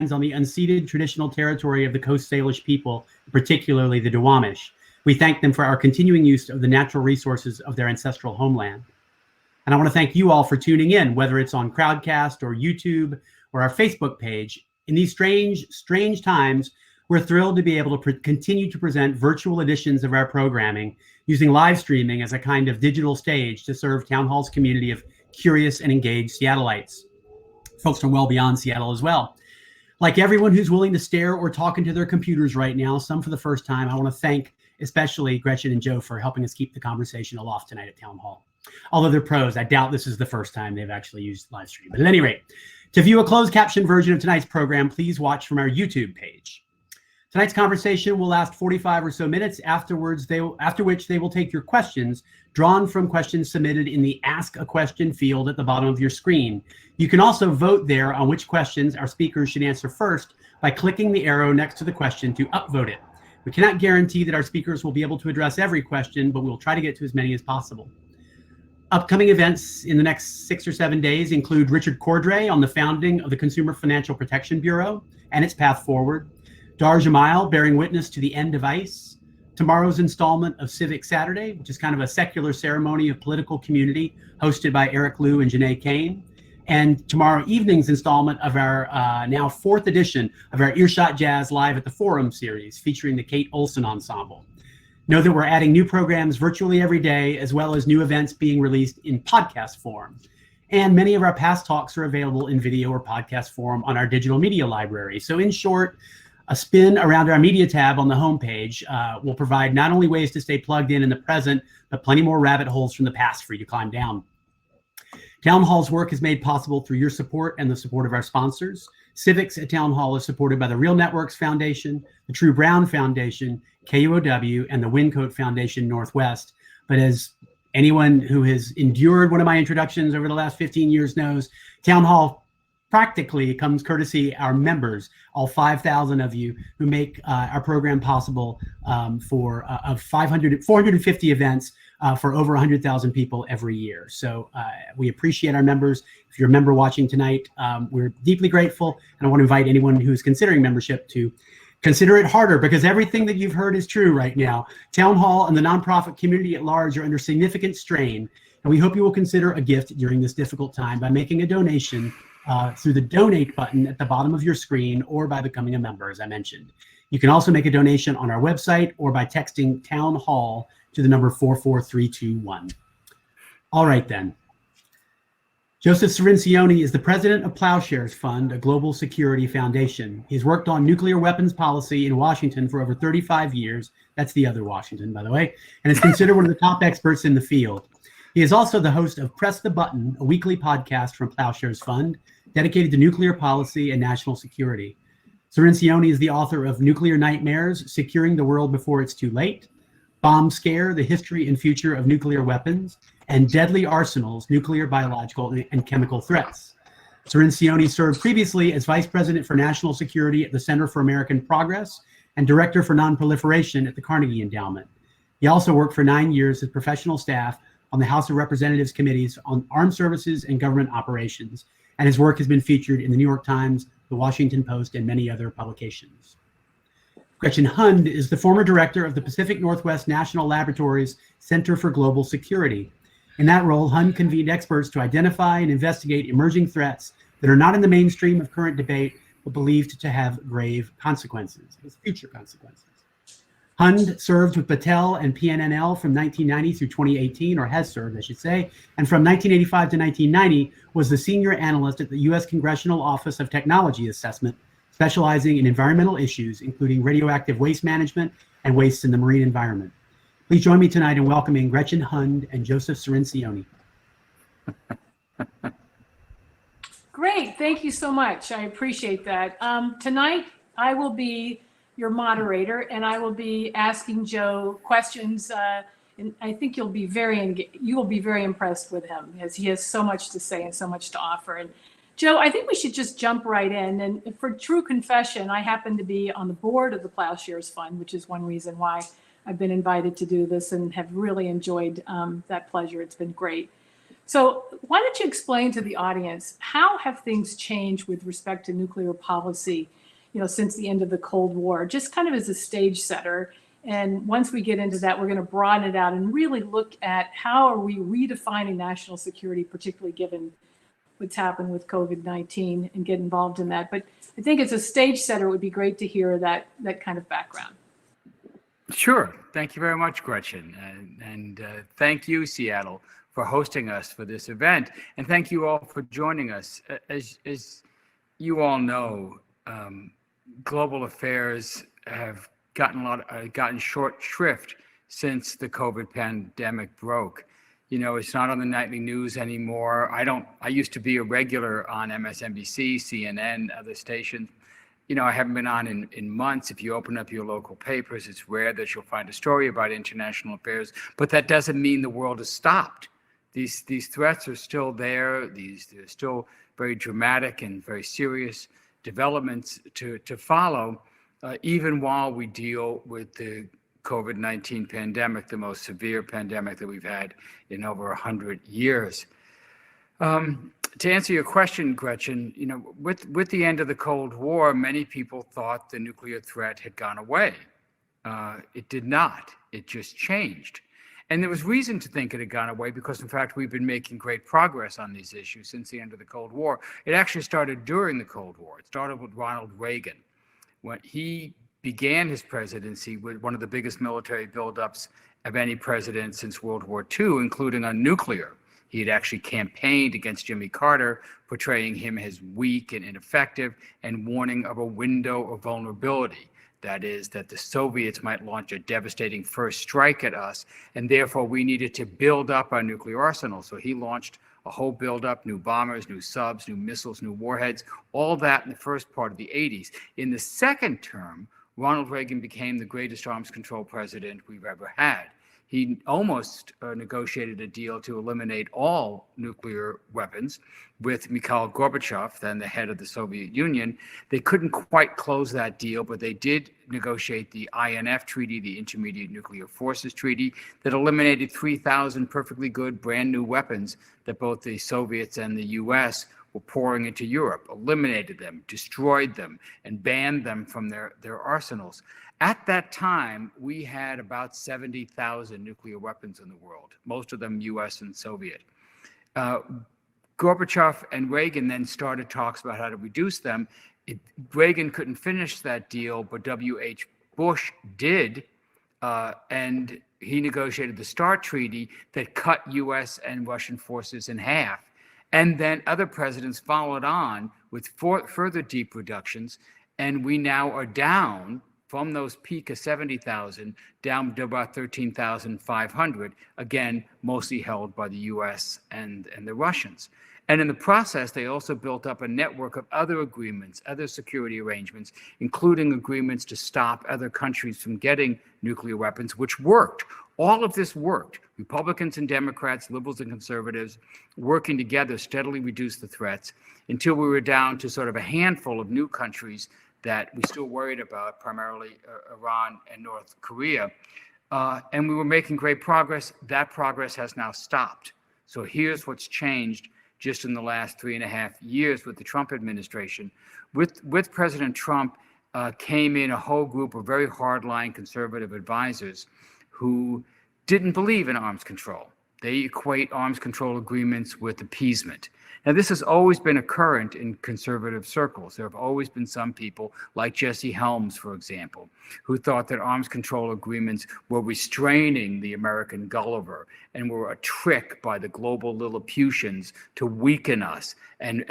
on the unceded traditional territory of the Coast Salish people, particularly the Duwamish. We thank them for our continuing use of the natural resources of their ancestral homeland. And I want to thank you all for tuning in, whether it's on Crowdcast or YouTube or our Facebook page. In these strange times, we're thrilled to be able to continue to present virtual editions of our programming using live streaming as a kind of digital stage to serve Town Hall's community of curious and engaged Seattleites, folks from well beyond Seattle as well. Like everyone who's willing to stare or talk into their computers right now, some for the first time, I want to thank especially Gretchen and Joe for helping us keep the conversation aloft tonight at Town Hall. Although they're pros, I doubt this is the first time they've actually used live stream. But at any rate, to view a closed caption version of tonight's program, please watch from our YouTube page. Tonight's conversation will last 45 or so minutes. After which they will take your questions, drawn from questions submitted in the Ask a Question field at the bottom of your screen. You can also vote there on which questions our speakers should answer first by clicking the arrow next to the question to upvote it. We cannot guarantee that our speakers will be able to address every question, but we'll try to get to as many as possible. Upcoming events in the next 6 or 7 days include Richard Cordray on the founding of the Consumer Financial Protection Bureau and its path forward, Dar Jamail bearing witness to the end of ICE, tomorrow's installment of Civic Saturday, which is kind of a secular ceremony of political community hosted by Eric Liu and Janae Kane, and tomorrow evening's installment of our now 4th edition of our Earshot Jazz Live at the Forum series featuring the Kate Olson Ensemble. Know that we're adding new programs virtually every day, as well as new events being released in podcast form. And many of our past talks are available in video or podcast form on our digital media library. So in short, a spin around our media tab on the homepage will provide not only ways to stay plugged in the present, but plenty more rabbit holes from the past for you to climb down. Town Hall's work is made possible through your support and the support of our sponsors. Civics at Town Hall is supported by the Real Networks Foundation, the True Brown Foundation, KUOW, and the Wyncote Foundation Northwest. But as anyone who has endured one of my introductions over the last 15 years knows, Town Hall practically comes courtesy our members, all 5,000 of you who make our program possible for 450 events for over 100,000 people every year. So we appreciate our members. If you're a member watching tonight, we're deeply grateful. And I want to invite anyone who's considering membership to consider it harder, because everything that you've heard is true right now. Town Hall and the nonprofit community at large are under significant strain. And we hope you will consider a gift during this difficult time by making a donation through the donate button at the bottom of your screen or by becoming a member, as I mentioned. You can also make a donation on our website or by texting Town Hall to the number 44321. All right, then. Joseph Cirincione is the president of Ploughshares Fund, a global security foundation. He's worked on nuclear weapons policy in Washington for over 35 years. That's the other Washington, by the way, and is considered one of the top experts in the field. He is also the host of Press the Button, a weekly podcast from Ploughshares Fund, dedicated to nuclear policy and national security. Cirincione is the author of Nuclear Nightmares, Securing the World Before It's Too Late, Bomb Scare, The History and Future of Nuclear Weapons, and Deadly Arsenals, Nuclear, Biological, and Chemical Threats. Cirincione served previously as Vice President for National Security at the Center for American Progress and Director for Nonproliferation at the Carnegie Endowment. He also worked for 9 years as professional staff on the House of Representatives committees on armed services and government operations, and his work has been featured in the New York Times, the Washington Post, and many other publications. Gretchen Hund is the former director of the Pacific Northwest National Laboratory's Center for Global Security. In that role, Hund convened experts to identify and investigate emerging threats that are not in the mainstream of current debate, but believed to have grave consequences, future consequences. Hund served with Battelle and PNNL from 1990 through 2018, or has served, I should say, and from 1985 to 1990 was the senior analyst at the U.S. Congressional Office of Technology Assessment, specializing in environmental issues, including radioactive waste management and wastes in the marine environment. Please join me tonight in welcoming Gretchen Hund and Joseph Cirincione. Great, thank you so much. I appreciate that. Tonight, I will be your moderator, and I will be asking Joe questions. And I think you will be very impressed with him, because he has so much to say and so much to offer. And Joe, I think we should just jump right in. And for true confession, I happen to be on the board of the Ploughshares Fund, which is one reason why I've been invited to do this and have really enjoyed that pleasure. It's been great. So why don't you explain to the audience, how have things changed with respect to nuclear policy, since the end of the Cold War, just kind of as a stage setter? And once we get into that, we're going to broaden it out and really look at how are we redefining national security, particularly given what's happened with COVID-19, and get involved in that. But I think as a stage setter, it would be great to hear that kind of background. Sure. Thank you very much, Gretchen. And thank you, Seattle, for hosting us for this event. And thank you all for joining us. As you all know, global affairs have gotten short shrift since the COVID pandemic broke. It's not on the nightly news anymore. I used to be a regular on MSNBC, CNN, other stations. I haven't been on in months. If you open up your local papers, it's rare that you'll find a story about international affairs, but that doesn't mean the world has stopped. These threats are still there. They're still very dramatic and very serious developments to follow, even while we deal with the COVID-19 pandemic, the most severe pandemic that we've had in over 100 years. To answer your question, Gretchen, with the end of the Cold War, many people thought the nuclear threat had gone away. It did not. It just changed. And there was reason to think it had gone away because, in fact, we've been making great progress on these issues since the end of the Cold War. It actually started during the Cold War. It started with Ronald Reagan. When he began his presidency with one of the biggest military buildups of any president since World War II, including on nuclear. He had actually campaigned against Jimmy Carter, portraying him as weak and ineffective and warning of a window of vulnerability. That is, that the Soviets might launch a devastating first strike at us, and therefore we needed to build up our nuclear arsenal. So he launched a whole buildup, new bombers, new subs, new missiles, new warheads, all that in the first part of the 80s. In the second term, Ronald Reagan became the greatest arms control president we've ever had. He almost negotiated a deal to eliminate all nuclear weapons with Mikhail Gorbachev, then the head of the Soviet Union. They couldn't quite close that deal, but they did negotiate the INF Treaty, the Intermediate Nuclear Forces Treaty, that eliminated 3,000 perfectly good brand new weapons that both the Soviets and the US were pouring into Europe, eliminated them, destroyed them, and banned them from their arsenals. At that time, we had about 70,000 nuclear weapons in the world, most of them US and Soviet. Gorbachev and Reagan then started talks about how to reduce them. Reagan couldn't finish that deal, but W.H. Bush did, and he negotiated the START Treaty that cut US and Russian forces in half. And then other presidents followed on with further deep reductions, and we now are down from those peak of 70,000 down to about 13,500, again, mostly held by the US and the Russians. And in the process, they also built up a network of other agreements, other security arrangements, including agreements to stop other countries from getting nuclear weapons, which worked. All of this worked. Republicans and Democrats, liberals and conservatives, working together steadily reduced the threats until we were down to sort of a handful of new countries that we still worried about, primarily Iran and North Korea. And we were making great progress. That progress has now stopped. So here's what's changed just in the last 3.5 years with the Trump administration. With President Trump came in a whole group of very hardline conservative advisors who didn't believe in arms control. They equate arms control agreements with appeasement. Now, this has always been a current in conservative circles. There have always been some people, like Jesse Helms, for example, who thought that arms control agreements were restraining the American Gulliver and were a trick by the global Lilliputians to weaken us. And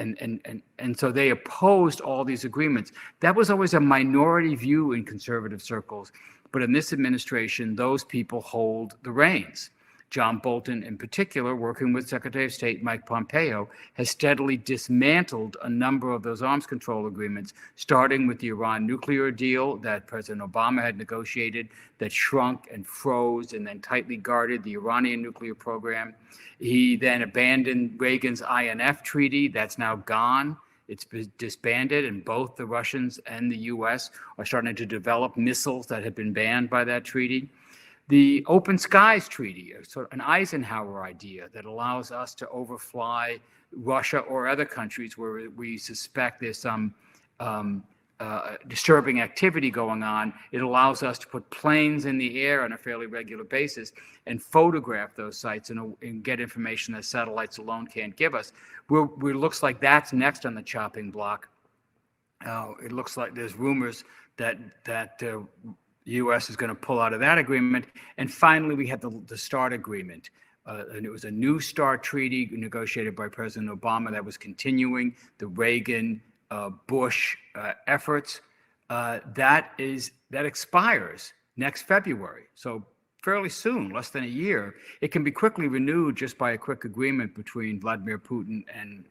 so they opposed all these agreements. That was always a minority view in conservative circles. But in this administration, those people hold the reins. John Bolton, in particular, working with Secretary of State Mike Pompeo, has steadily dismantled a number of those arms control agreements, starting with the Iran nuclear deal that President Obama had negotiated that shrunk and froze and then tightly guarded the Iranian nuclear program. He then abandoned Reagan's INF Treaty. That's now gone. It's been disbanded, and both the Russians and the US are starting to develop missiles that had been banned by that treaty. The Open Skies Treaty, sort of an Eisenhower idea that allows us to overfly Russia or other countries where we suspect there's some disturbing activity going on. It allows us to put planes in the air on a fairly regular basis and photograph those sites and get information that satellites alone can't give us. It looks like that's next on the chopping block. It looks like there's rumors that the U.S. is going to pull out of that agreement. And finally, we had the START agreement. And it was a new START treaty negotiated by President Obama that was continuing the Reagan Bush efforts. That expires next February. So fairly soon, less than a year. It can be quickly renewed just by a quick agreement between Vladimir Putin and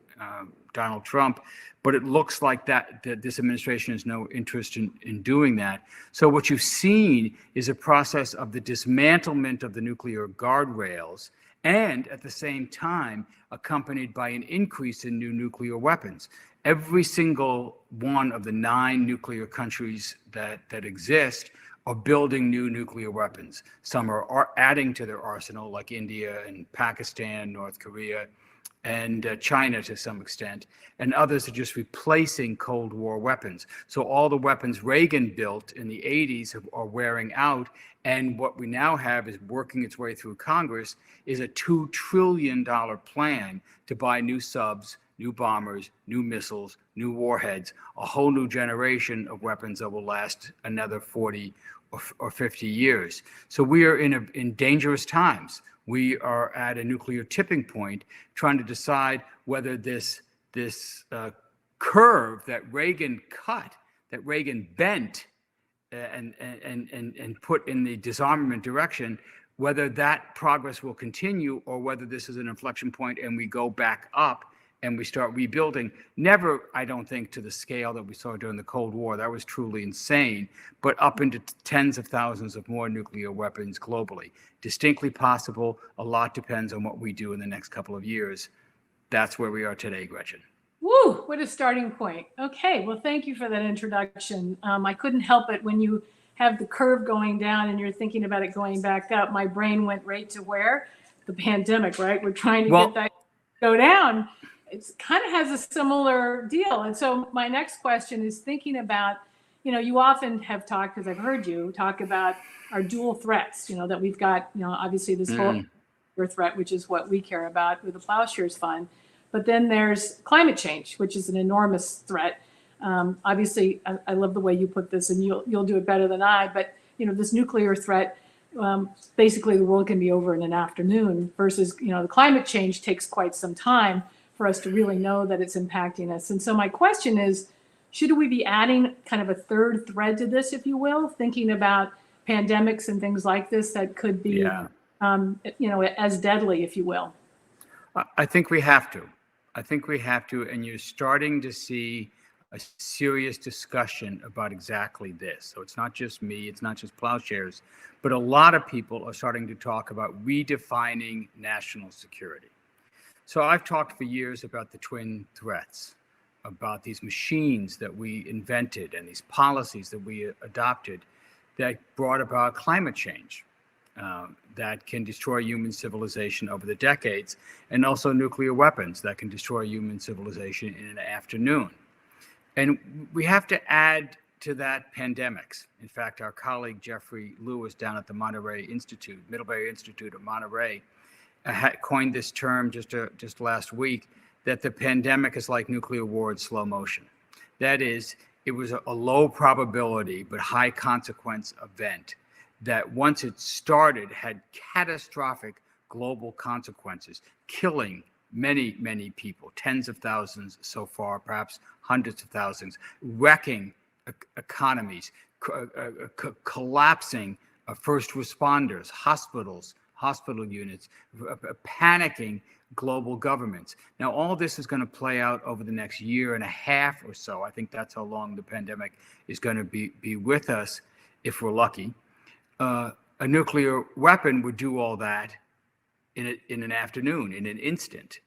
Donald Trump, but it looks like that this administration has no interest in doing that. So what you've seen is a process of the dismantlement of the nuclear guardrails, and at the same time accompanied by an increase in new nuclear weapons. Every single one of the 9 nuclear countries that exist are building new nuclear weapons. Some are adding to their arsenal, like India and Pakistan, North Korea, and China to some extent, and others are just replacing Cold War weapons. So all the weapons Reagan built in the 80s are wearing out, and what we now have is working its way through Congress is a $2 trillion plan to buy new subs, new bombers, new missiles, new warheads, a whole new generation of weapons that will last another 40 or 50 years. So we are in dangerous times. We are at a nuclear tipping point, trying to decide whether this curve that Reagan cut, that Reagan bent and put in the disarmament direction, whether that progress will continue or whether this is an inflection point and we go back up and we start rebuilding. Never, I don't think, to the scale that we saw during the Cold War. That was truly insane, but up into tens of thousands of more nuclear weapons globally. Distinctly possible. A lot depends on what we do in the next couple of years. That's where we are today, Gretchen. Woo, what a starting point. Okay, well, thank you for that introduction. I couldn't help it when you have the curve going down and you're thinking about it going back up. My brain went right to where? The pandemic, right? We're trying to get that to go down. It kind of has a similar deal. And so my next question is thinking about, you often have talked, because I've heard you talk about our dual threats, that we've got, obviously this whole threat, which is what we care about with the Ploughshares Fund. But then there's climate change, which is an enormous threat. Obviously, I love the way you put this, and you'll do it better than I. But this nuclear threat, basically the world can be over in an afternoon. Versus, the climate change takes quite some time for us to really know that it's impacting us. And so my question is, should we be adding kind of a third thread to this, if you will, thinking about pandemics and things like this that could be, as deadly, if you will? I think we have to. And you're starting to see a serious discussion about exactly this. So it's not just me, it's not just Ploughshares, but a lot of people are starting to talk about redefining national security. So I've talked for years about the twin threats, about these machines that we invented and these policies that we adopted that brought about climate change. That can destroy human civilization over the decades, and also nuclear weapons that can destroy human civilization in an afternoon. And we have to add to that pandemics. In fact, our colleague Jeffrey Lewis down at the Middlebury Institute of Monterey, coined this term just last week, that the pandemic is like nuclear war in slow motion. That is, it was a low probability but high consequence event that once it started had catastrophic global consequences, killing many, many people, tens of thousands so far, perhaps hundreds of thousands, wrecking economies, collapsing first responders, hospitals, hospital units, panicking global governments. Now, all this is going to play out over the next year and a half or so. I think that's how long the pandemic is going to be with us, if we're lucky. A nuclear weapon would do all that in an afternoon, in an instant,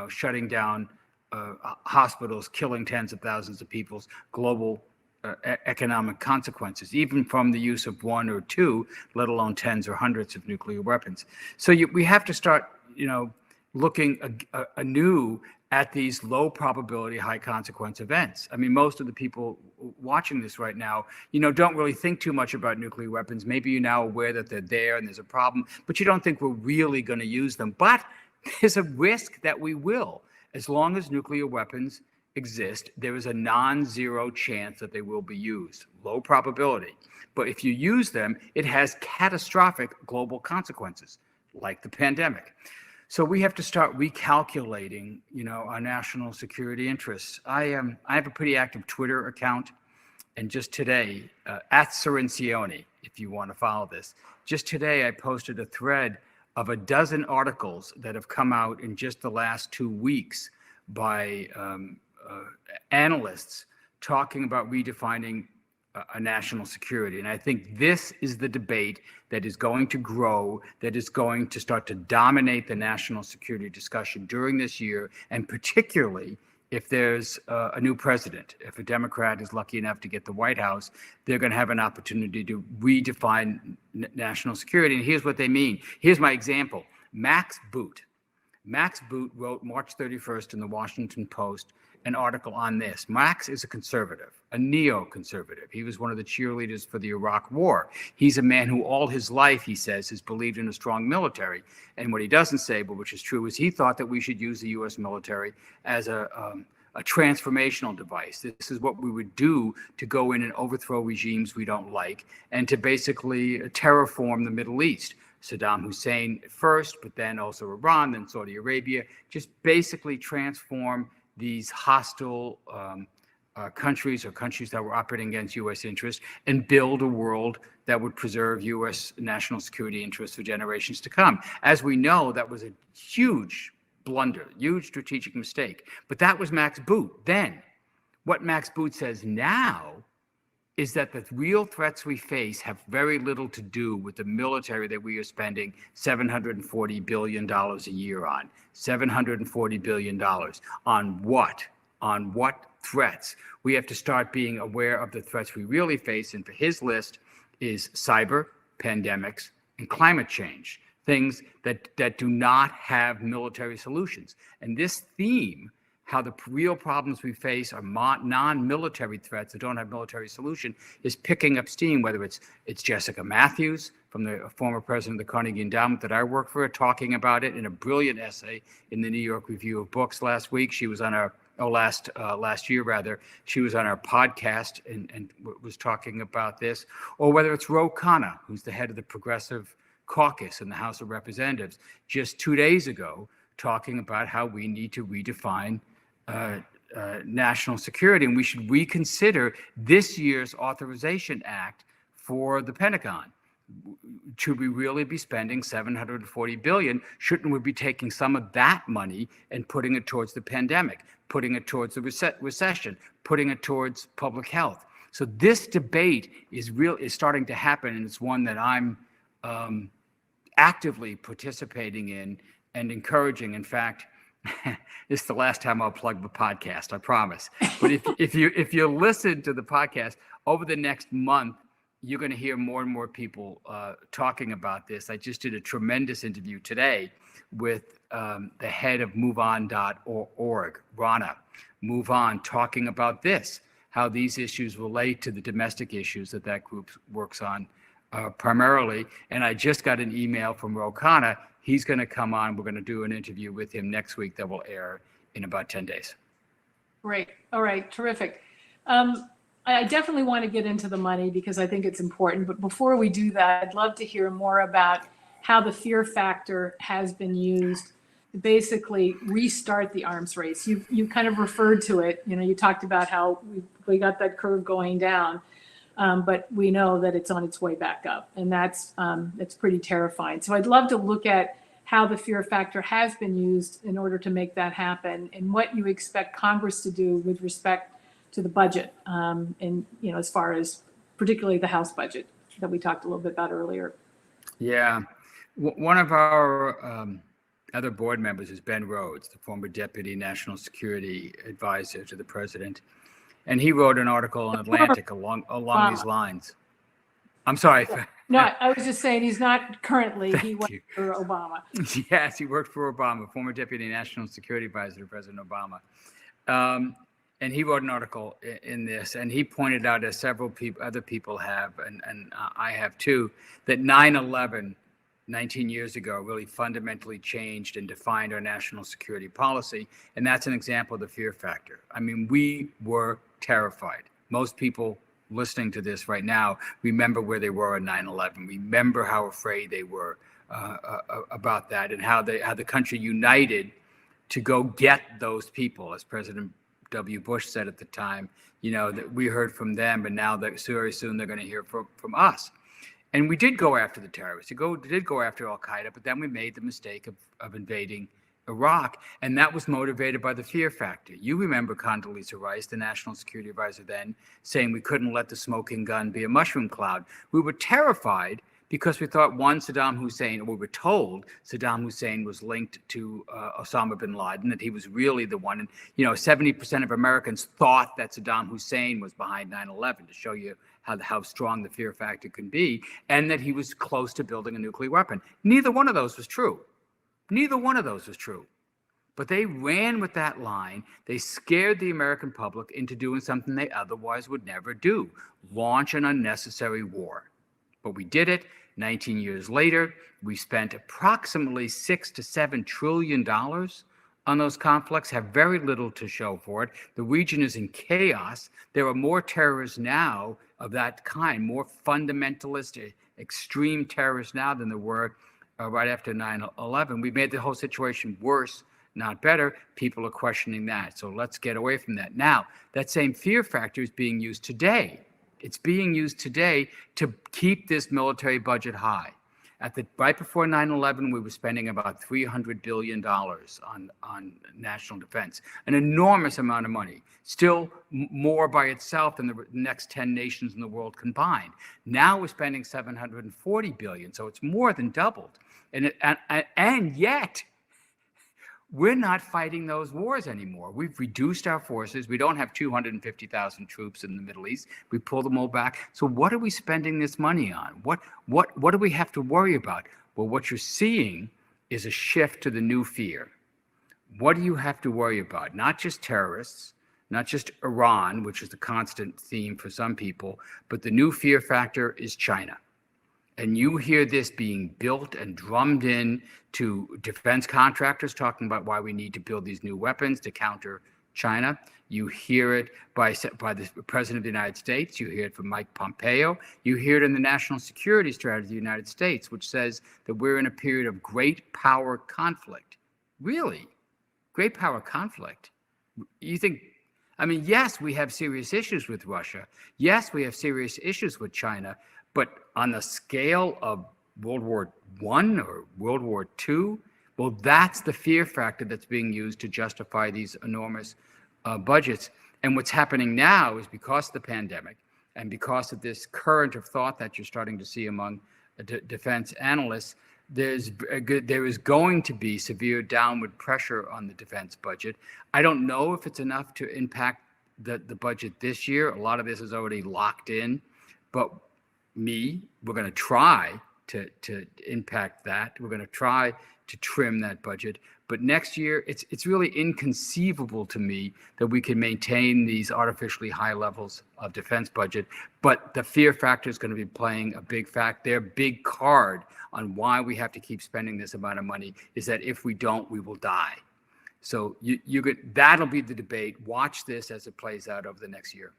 shutting down hospitals, killing tens of thousands of people, global economic consequences, even from the use of one or two, let alone tens or hundreds of nuclear weapons. So we have to start, looking anew at these low probability, high consequence events. I mean, most of the people watching this right now, don't really think too much about nuclear weapons. Maybe you're now aware that they're there and there's a problem, but you don't think we're really going to use them. But there's a risk that we will. As long as nuclear weapons exist, there is a non-zero chance that they will be used. Low probability. But if you use them, it has catastrophic global consequences, like the pandemic. So we have to start recalculating, our national security interests. I have a pretty active Twitter account, and just today, at Cirincione, if you want to follow this, just today I posted a thread of a dozen articles that have come out in just the last 2 weeks by analysts talking about redefining a national security. And I think this is the debate that is going to grow, that is going to start to dominate the national security discussion during this year, and particularly if there's a new president. If a Democrat is lucky enough to get the White House, they're going to have an opportunity to redefine national security. And here's what they mean. Here's my example. Max Boot. Max Boot wrote March 31st in the Washington Post an article on this. Max is a conservative, a neoconservative. He was one of the cheerleaders for the Iraq War. He's a man who all his life, he says, has believed in a strong military. And what he doesn't say, but which is true, is he thought that we should use the U.S. military as a transformational device. This is what we would do to go in and overthrow regimes we don't like and to basically terraform the Middle East. Saddam Hussein first, but then also Iran, then Saudi Arabia, just basically transform these hostile countries or countries that were operating against U.S. interests and build a world that would preserve U.S. national security interests for generations to come. As we know, that was a huge blunder, huge strategic mistake. But that was Max Boot then. What Max Boot says now is that the real threats we face have very little to do with the military that we are spending $740 billion a year on. $740 billion on what? On what threats? We have to start being aware of the threats we really face. And for his list is cyber, pandemics, and climate change, things that do not have military solutions. And this theme, how the real problems we face are non-military threats that don't have military solution, is picking up steam, whether it's Jessica Matthews from the former president of the Carnegie Endowment that I work for, talking about it in a brilliant essay in the New York Review of Books last week. She was on our, last year rather, she was on our podcast and was talking about this. Or whether it's Ro Khanna, who's the head of the Progressive Caucus in the House of Representatives, just 2 days ago, talking about how we need to redefine national security, and we should reconsider this year's Authorization Act for the Pentagon. Should we really be spending $740 billion? Shouldn't we be taking some of that money and putting it towards the pandemic, putting it towards the recession, putting it towards public health? So this debate is starting to happen, and it's one that I'm actively participating in and encouraging. In fact, this is the last time I'll plug the podcast, I promise. But if you listen to the podcast over the next month, you're going to hear more and more people talking about this. I just did a tremendous interview today with the head of MoveOn.org, Rana. Move On, talking about this, how these issues relate to the domestic issues that group works on primarily. And I just got an email from Ro Khanna. He's going to come on. We're going to do an interview with him next week that will air in about 10 days. Great. All right. Terrific. I definitely want to get into the money because I think it's important. But before we do that, I'd love to hear more about how the fear factor has been used to basically restart the arms race. You kind of referred to it. You talked about how we got that curve going down. But we know that it's on its way back up, and that's pretty terrifying. So I'd love to look at how the fear factor has been used in order to make that happen, and what you expect Congress to do with respect to the budget, and as far as particularly the House budget that we talked a little bit about earlier. Yeah, one of our other board members is Ben Rhodes, the former Deputy National Security Advisor to the President. And he wrote an article in Atlantic along these lines. I'm sorry. No, I was just saying he's not currently. He worked you. for Obama. Yes, he worked for Obama, former Deputy National Security Advisor to President Obama. And he wrote an article in this, and he pointed out, as several other people have, and I have too, that 9/11, 19 years ago, really fundamentally changed and defined our national security policy. And that's an example of the fear factor. I mean, we were terrified. Most people listening to this right now remember where they were on 9/11. Remember how afraid they were about that, and how the country united to go get those people, as President W. Bush said at the time, that we heard from them, but now that very soon they're going to hear from us. And we did go after the terrorists. We did go after Al Qaeda, but then we made the mistake of invading Iraq, and that was motivated by the fear factor. You remember Condoleezza Rice, the national security advisor then, saying we couldn't let the smoking gun be a mushroom cloud. We were terrified because we thought, one, Saddam Hussein, or we were told Saddam Hussein was linked to Osama bin Laden, that he was really the one. And 70% of Americans thought that Saddam Hussein was behind 9/11, to show you how strong the fear factor can be, and that he was close to building a nuclear weapon. Neither one of those was true. Neither one of those was true. But they ran with that line. They scared the American public into doing something they otherwise would never do: launch an unnecessary war. But we did it. 19 years later, we spent approximately $6 to $7 trillion on those conflicts, have very little to show for it. The region is in chaos. There are more terrorists now of that kind, more fundamentalist, extreme terrorists now than there were right after 9/11. We made the whole situation worse, not better. People are questioning that. So let's get away from that. Now, that same fear factor is being used today. It's being used today to keep this military budget high. Right before 9/11, we were spending about $300 billion on national defense, an enormous amount of money, still more by itself than the next 10 nations in the world combined. Now we're spending $740 billion, so it's more than doubled. And yet, we're not fighting those wars anymore. We've reduced our forces. We don't have 250,000 troops in the Middle East. We pulled them all back. So what are we spending this money on? What do we have to worry about? Well, what you're seeing is a shift to the new fear. What do you have to worry about? Not just terrorists, not just Iran, which is the constant theme for some people, but the new fear factor is China. And you hear this being built and drummed in to defense contractors talking about why we need to build these new weapons to counter China. You hear it by the President of the United States. You hear it from Mike Pompeo. You hear it in the National Security Strategy of the United States, which says that we're in a period of great power conflict. Really? Great power conflict? You think, yes, we have serious issues with Russia. Yes, we have serious issues with China. But on the scale of World War I or World War II, well, that's the fear factor that's being used to justify these enormous budgets. And what's happening now is, because of the pandemic and because of this current of thought that you're starting to see among defense analysts, there is going to be severe downward pressure on the defense budget. I don't know if it's enough to impact the budget this year. A lot of this is already locked in, but we're going to try to impact that. We're going to try to trim that budget. But next year, it's really inconceivable to me that we can maintain these artificially high levels of defense budget. But the fear factor is going to be playing a their big card on why we have to keep spending this amount of money is that if we don't, we will die. So that'll be the debate. Watch this as it plays out over the next year.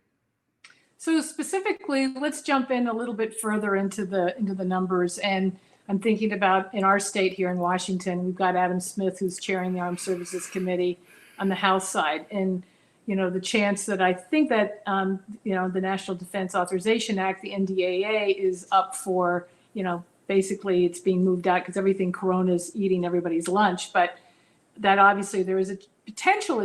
So specifically, let's jump in a little bit further into the numbers. And I'm thinking about, in our state here in Washington, we've got Adam Smith, who's chairing the Armed Services Committee on the House side. And, the chance that I think that, the National Defense Authorization Act, the NDAA, is up for, basically it's being moved out because everything Corona's eating everybody's lunch. But that obviously there is a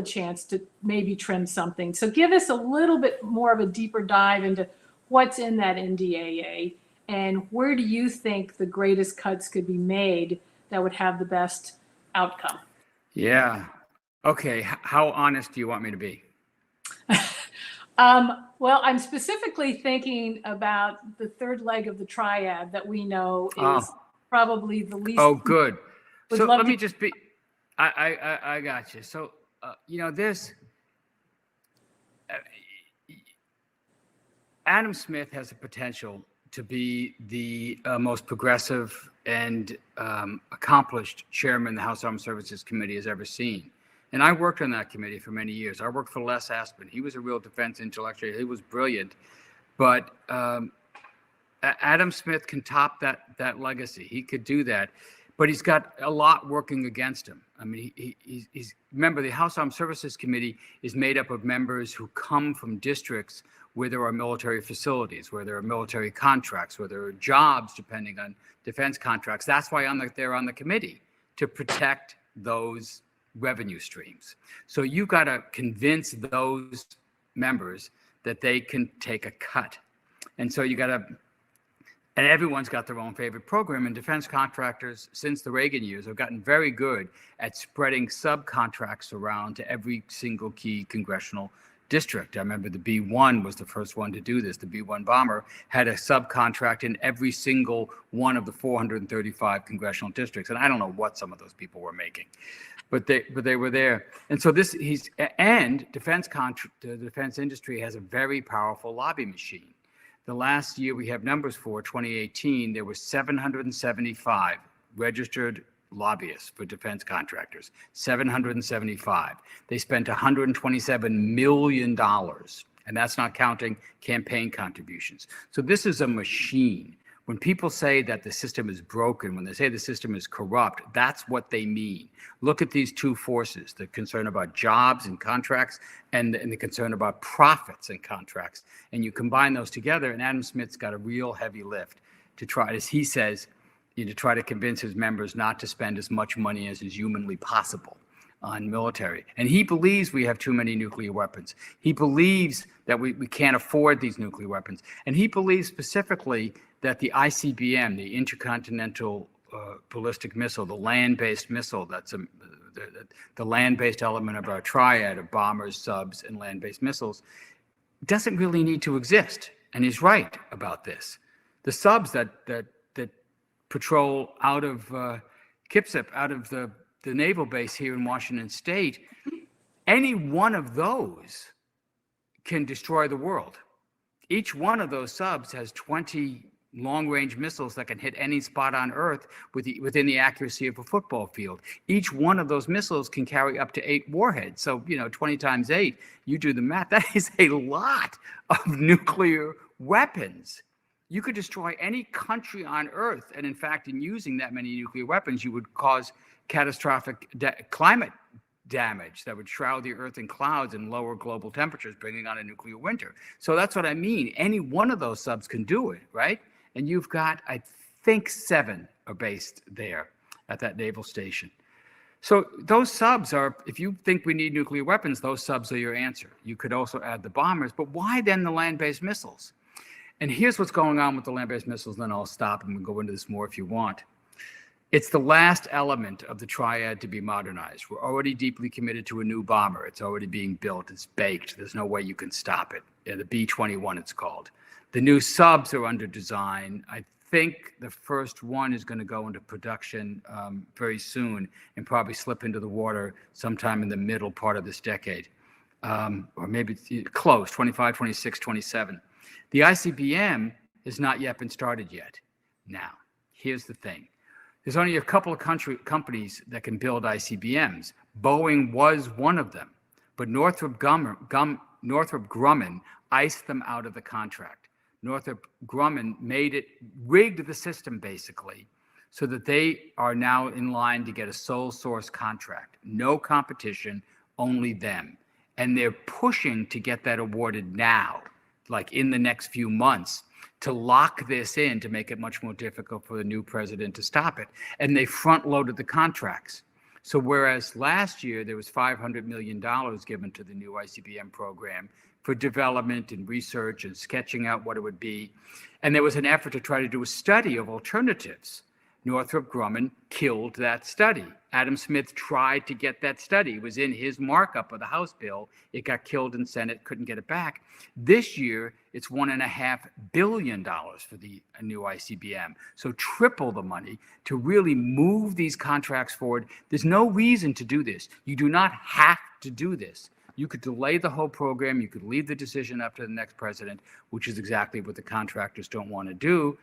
chance to maybe trim something. So give us a little bit more of a deeper dive into what's in that NDAA and where do you think the greatest cuts could be made that would have the best outcome? Yeah. Okay. How honest do you want me to be? Well, I'm specifically thinking about the third leg of the triad that we know is probably the least. Oh, good. Would So love let to- me just be, I got you. So, this, Adam Smith has the potential to be the most progressive and accomplished chairman the House Armed Services Committee has ever seen. And I worked on that committee for many years. I worked for Les Aspin. He was a real defense intellectual. He was brilliant. But Adam Smith can top that legacy. He could do that. But he's got a lot working against him. I mean, he's remember, the House Armed Services Committee is made up of members who come from districts where there are military facilities, where there are military contracts, where there are jobs depending on defense contracts. That's why they're on the committee, to protect those revenue streams. So you've got to convince those members that they can take a cut. And so you got to, and everyone's got their own favorite program, and defense contractors since the Reagan years have gotten very good at spreading subcontracts around to every single key congressional district. I remember the B-1 was the first one to do this. The B-1 bomber had a subcontract in every single one of the 435 congressional districts. And I don't know what some of those people were making, but they were there. And so the defense industry has a very powerful lobby machine. The last year we have numbers for, 2018, there were 775 registered lobbyists for defense contractors, 775. They spent $127 million, and that's not counting campaign contributions. So this is a machine. When people say that the system is broken, when they say the system is corrupt, that's what they mean. Look at these two forces, the concern about jobs and contracts and the concern about profits and contracts. And you combine those together, and Adam Smith's got a real heavy lift to try, as he says, to try to convince his members not to spend as much money as is humanly possible on military. And he believes we have too many nuclear weapons. He believes that we can't afford these nuclear weapons. And he believes specifically that the ICBM, the intercontinental ballistic missile, the land-based missile, that's the land-based element of our triad of bombers, subs, and land-based missiles, doesn't really need to exist. And he's right about this. The subs that patrol out of Kipsip, out of the naval base here in Washington State, any one of those can destroy the world. Each one of those subs has 20 long-range missiles that can hit any spot on Earth within the accuracy of a football field. Each one of those missiles can carry up to 8 warheads. So, 20 times 8, you do the math, that is a lot of nuclear weapons. You could destroy any country on Earth. And in fact, in using that many nuclear weapons, you would cause catastrophic climate damage that would shroud the Earth in clouds and lower global temperatures, bringing on a nuclear winter. So that's what I mean. Any one of those subs can do it, right? And you've got, I think, 7 are based there at that naval station. So those subs are, if you think we need nuclear weapons, those subs are your answer. You could also add the bombers, but why then the land-based missiles? And here's what's going on with the land-based missiles, then I'll stop and we'll go into this more if you want. It's the last element of the triad to be modernized. We're already deeply committed to a new bomber. It's already being built. It's baked. There's no way you can stop it. The B-21, it's called. The new subs are under design. I think the first one is going to go into production very soon and probably slip into the water sometime in the middle part of this decade. Or maybe close, 25, 26, 27. The ICBM has not yet been started yet. Now, here's the thing. There's only a couple of companies that can build ICBMs. Boeing was one of them, but Northrop Grumman iced them out of the contract. Northrop Grumman rigged the system basically, so that they are now in line to get a sole source contract. No competition, only them. And they're pushing to get that awarded now, like in the next few months, to lock this in, to make it much more difficult for the new president to stop it. And they front loaded the contracts. So whereas last year there was $500 million given to the new ICBM program for development and research and sketching out what it would be, and there was an effort to try to do a study of alternatives. Northrop Grumman killed that study. Adam Smith tried to get that study. It was in his markup of the House bill. It got killed in Senate, couldn't get it back. This year, it's $1.5 billion for the new ICBM. So triple the money to really move these contracts forward. There's no reason to do this. You do not have to do this. You could delay the whole program. You could leave the decision up to the next president, which is exactly what the contractors don't want to do.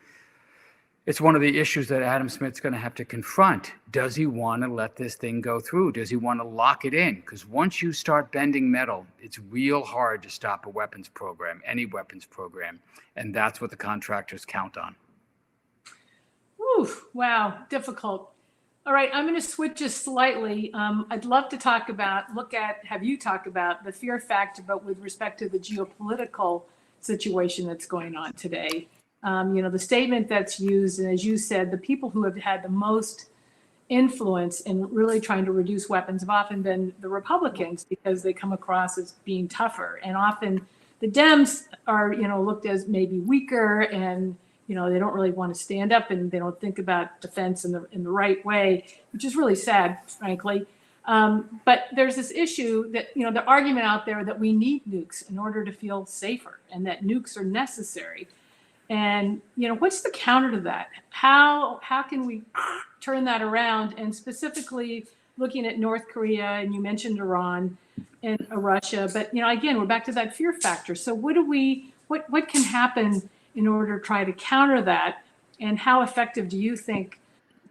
It's one of the issues that Adam Smith's going to have to confront. Does he want to let this thing go through? Does he want to lock it in? Because once you start bending metal, it's real hard to stop a weapons program, any weapons program. And that's what the contractors count on. Ooh, wow, difficult. All right, I'm going to switch just slightly. I'd love to have you talk about the fear factor, but with respect to the geopolitical situation that's going on today. The statement that's used, and as you said, the people who have had the most influence in really trying to reduce weapons have often been the Republicans, because they come across as being tougher. And often the Dems are, looked as maybe weaker, and, they don't really want to stand up, and they don't think about defense in the right way, which is really sad, frankly. But there's this issue that, the argument out there that we need nukes in order to feel safer, and that nukes are necessary. And, what's the counter to that? How can we turn that around? And specifically looking at North Korea, and you mentioned Iran and Russia, but, again, we're back to that fear factor. So what can happen in order to try to counter that? And how effective do you think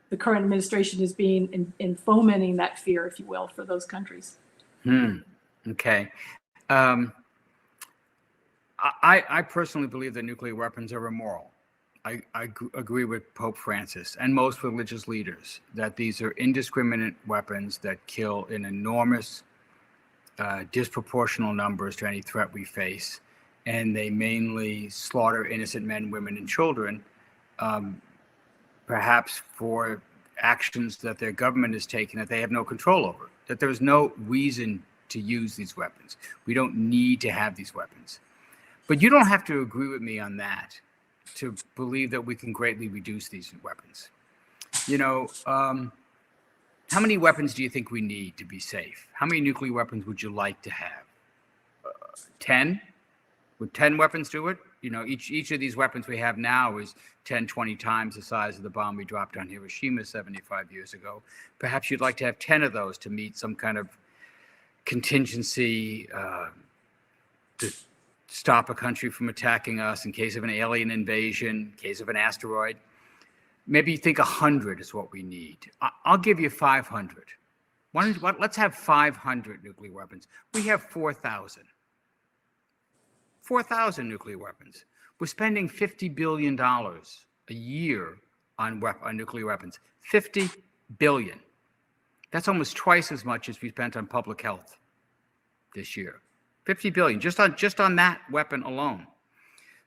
the current administration is being in fomenting that fear, if you will, for those countries? Okay. I personally believe that nuclear weapons are immoral. I agree with Pope Francis and most religious leaders that these are indiscriminate weapons that kill in enormous, disproportional numbers to any threat we face. And they mainly slaughter innocent men, women, and children, perhaps for actions that their government is taking that they have no control over, that there's no reason to use these weapons. We don't need to have these weapons. But you don't have to agree with me on that to believe that we can greatly reduce these weapons. How many weapons do you think we need to be safe? How many nuclear weapons would you like to have? 10? Would 10 weapons do it? Each of these weapons we have now is 10, 20 times the size of the bomb we dropped on Hiroshima 75 years ago. Perhaps you'd like to have 10 of those to meet some kind of contingency to stop a country from attacking us in case of an alien invasion, in case of an asteroid. Maybe you think 100 is what we need. I'll give you 500. Let's have 500 nuclear weapons. We have 4,000. 4,000 nuclear weapons. We're spending $50 billion a year on nuclear weapons. 50 billion. That's almost twice as much as we spent on public health this year. 50 billion just on that weapon alone.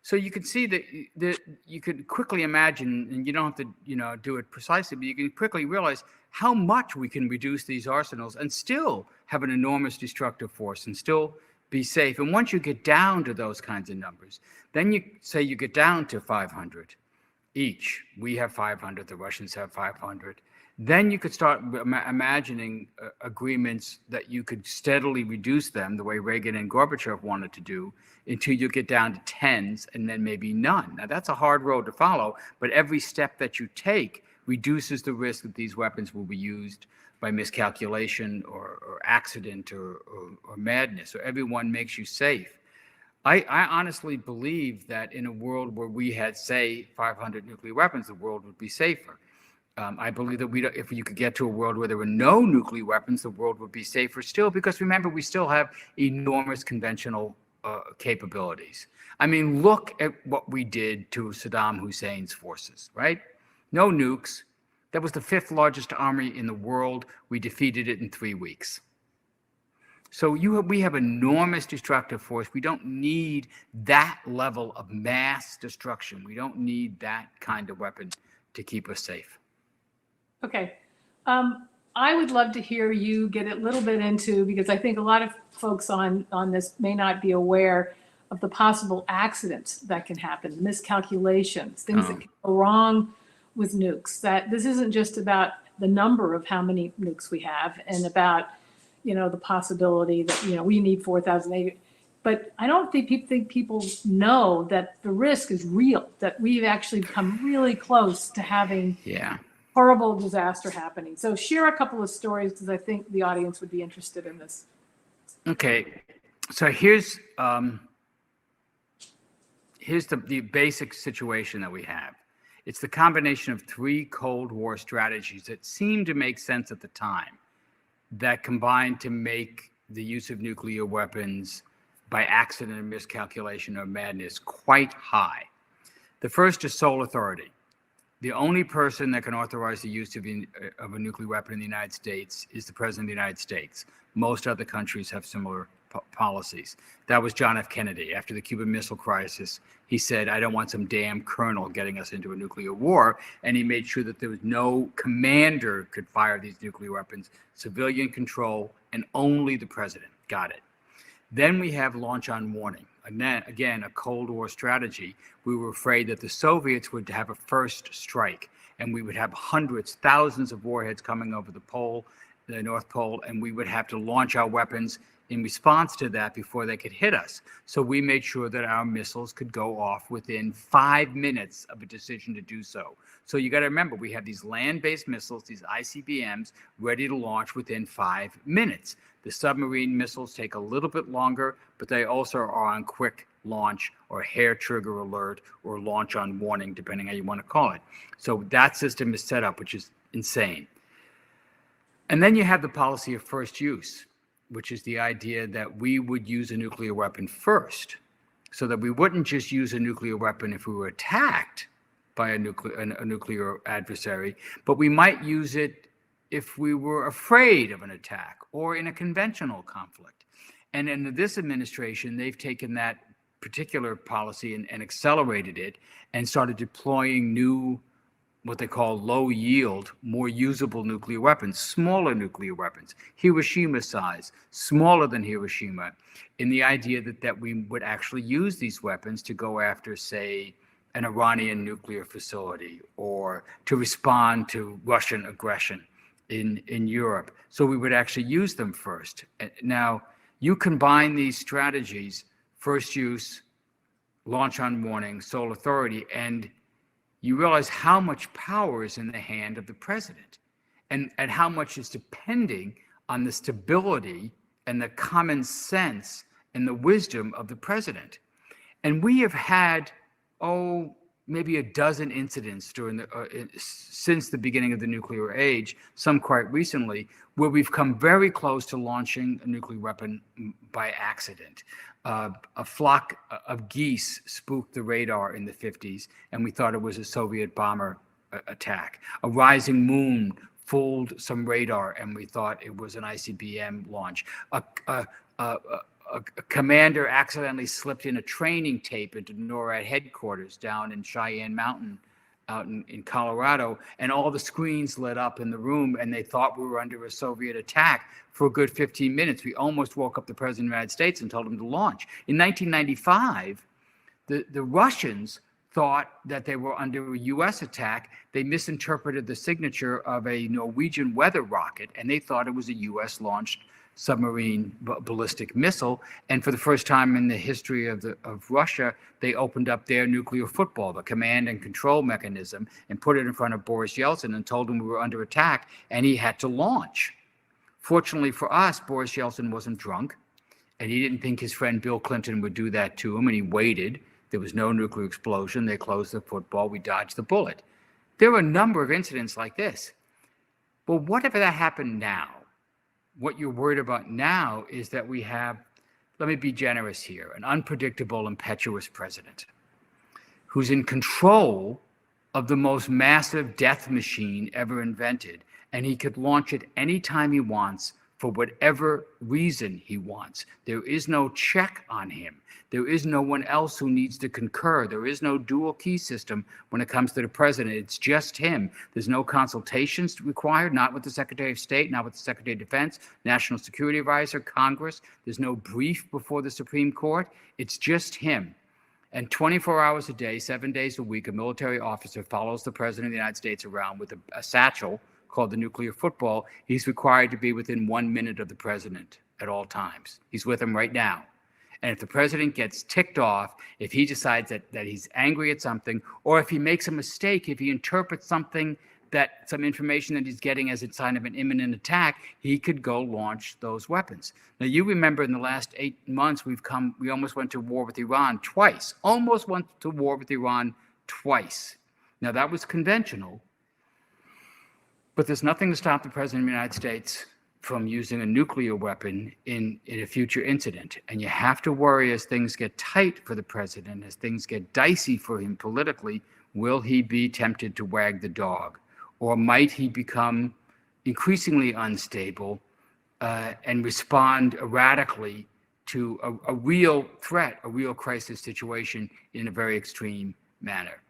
So you can see that you could quickly imagine, and you don't have to do it precisely, but you can quickly realize how much we can reduce these arsenals and still have an enormous destructive force and still be safe. And once you get down to those kinds of numbers, then you get down to 500 each. We have 500, the Russians have 500. Then you could start imagining agreements that you could steadily reduce them the way Reagan and Gorbachev wanted to do until you get down to tens and then maybe none. Now, that's a hard road to follow, but every step that you take reduces the risk that these weapons will be used by miscalculation or accident or madness, or everyone makes you safe. I honestly believe that in a world where we had, say, 500 nuclear weapons, the world would be safer. I believe that if you could get to a world where there were no nuclear weapons, the world would be safer still, because remember, we still have enormous conventional capabilities. I mean, look at what we did to Saddam Hussein's forces, right? No nukes. That was the 5th largest army in the world. We defeated it in 3 weeks. So we have enormous destructive force. We don't need that level of mass destruction. We don't need that kind of weapon to keep us safe. Okay. I would love to hear you get a little bit into, because I think a lot of folks on this may not be aware of the possible accidents that can happen, miscalculations, things that can go wrong with nukes, that this isn't just about the number of how many nukes we have and about, the possibility that, we need 4,000. But I don't think people know that the risk is real, that we've actually come really close to having horrible disaster happening. So share a couple of stories, because I think the audience would be interested in this. Okay, so here's the basic situation that we have. It's the combination of three Cold War strategies that seemed to make sense at the time that combined to make the use of nuclear weapons by accident or miscalculation or madness quite high. The first is sole authority. The only person that can authorize the use of a nuclear weapon in the United States is the President of the United States. Most other countries have similar policies. That was John F. Kennedy. After the Cuban Missile Crisis, he said, I don't want some damn colonel getting us into a nuclear war. And he made sure that there was no commander could fire these nuclear weapons, civilian control, and only the president. Got it. Then we have launch on warning. Again, a Cold War strategy. We were afraid that the Soviets would have a first strike, and we would have hundreds, thousands of warheads coming over the North Pole, and we would have to launch our weapons in response to that before they could hit us. So we made sure that our missiles could go off within 5 minutes of a decision to do so. So you got to remember, we have these land-based missiles, these ICBMs, ready to launch within 5 minutes. The submarine missiles take a little bit longer, but they also are on quick launch or hair trigger alert or launch on warning, depending how you want to call it. So that system is set up, which is insane. And then you have the policy of first use, which is the idea that we would use a nuclear weapon first, so that we wouldn't just use a nuclear weapon if we were attacked by a nuclear adversary, but we might use it if we were afraid of an attack or in a conventional conflict. And in this administration, they've taken that particular policy and accelerated it and started deploying new, what they call low yield, more usable nuclear weapons, smaller nuclear weapons, Hiroshima size, smaller than Hiroshima, in the idea that we would actually use these weapons to go after, say, an Iranian nuclear facility or to respond to Russian aggression in Europe. So we would actually use them first. Now, you combine these strategies, first use, launch on warning, sole authority, and you realize how much power is in the hand of the president and how much is depending on the stability and the common sense and the wisdom of the president. And we have had, maybe a dozen incidents since the beginning of the nuclear age, some quite recently, where we've come very close to launching a nuclear weapon by accident. A flock of geese spooked the radar in the 50s, and we thought it was a Soviet bomber attack. A rising moon fooled some radar, and we thought it was an ICBM launch. A commander accidentally slipped in a training tape into NORAD headquarters down in Cheyenne Mountain out in Colorado, and all the screens lit up in the room, and they thought we were under a Soviet attack for a good 15 minutes. We almost woke up the President of the United States and told him to launch. In 1995, the Russians thought that they were under a U.S. attack. They misinterpreted the signature of a Norwegian weather rocket, and they thought it was a U.S.-launched submarine ballistic missile. And for the first time in the history of Russia, they opened up their nuclear football, the command and control mechanism, and put it in front of Boris Yeltsin and told him we were under attack, and he had to launch. Fortunately for us, Boris Yeltsin wasn't drunk, and he didn't think his friend Bill Clinton would do that to him, and he waited. There was no nuclear explosion. They closed the football. We dodged the bullet. There were a number of incidents like this. But what if that happened now? What you're worried about now is that we have, let me be generous here, an unpredictable, impetuous president who's in control of the most massive death machine ever invented, and he could launch it anytime he wants for whatever reason he wants. There is no check on him. There is no one else who needs to concur. There is no dual key system when it comes to the president. It's just him. There's no consultations required, not with the Secretary of State, not with the Secretary of Defense, National Security Advisor, Congress. There's no brief before the Supreme Court. It's just him. And 24 hours a day, 7 days a week, a military officer follows the president of the United States around with a satchel called the nuclear football. He's required to be within 1 minute of the president at all times. He's with him right now. And if the president gets ticked off, if he decides that he's angry at something, or if he makes a mistake, if he interprets some information that he's getting as a sign of an imminent attack, he could go launch those weapons. Now, you remember in the last 8 months, we almost went to war with Iran twice. Almost went to war with Iran twice. Now, that was conventional, but there's nothing to stop the president of the United States from using a nuclear weapon in a future incident. And you have to worry as things get tight for the president, as things get dicey for him politically, will he be tempted to wag the dog? Or might he become increasingly unstable and respond erratically to a real threat, a real crisis situation in a very extreme manner?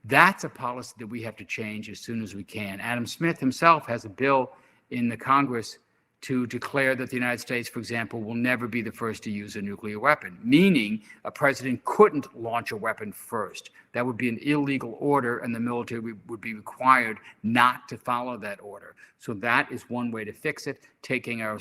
That's a policy that we have to change as soon as we can. Adam Smith himself has a bill in the Congress to declare that the United States, for example, will never be the first to use a nuclear weapon, meaning a president couldn't launch a weapon first. That would be an illegal order, and the military would be required not to follow that order. So that is one way to fix it. Taking our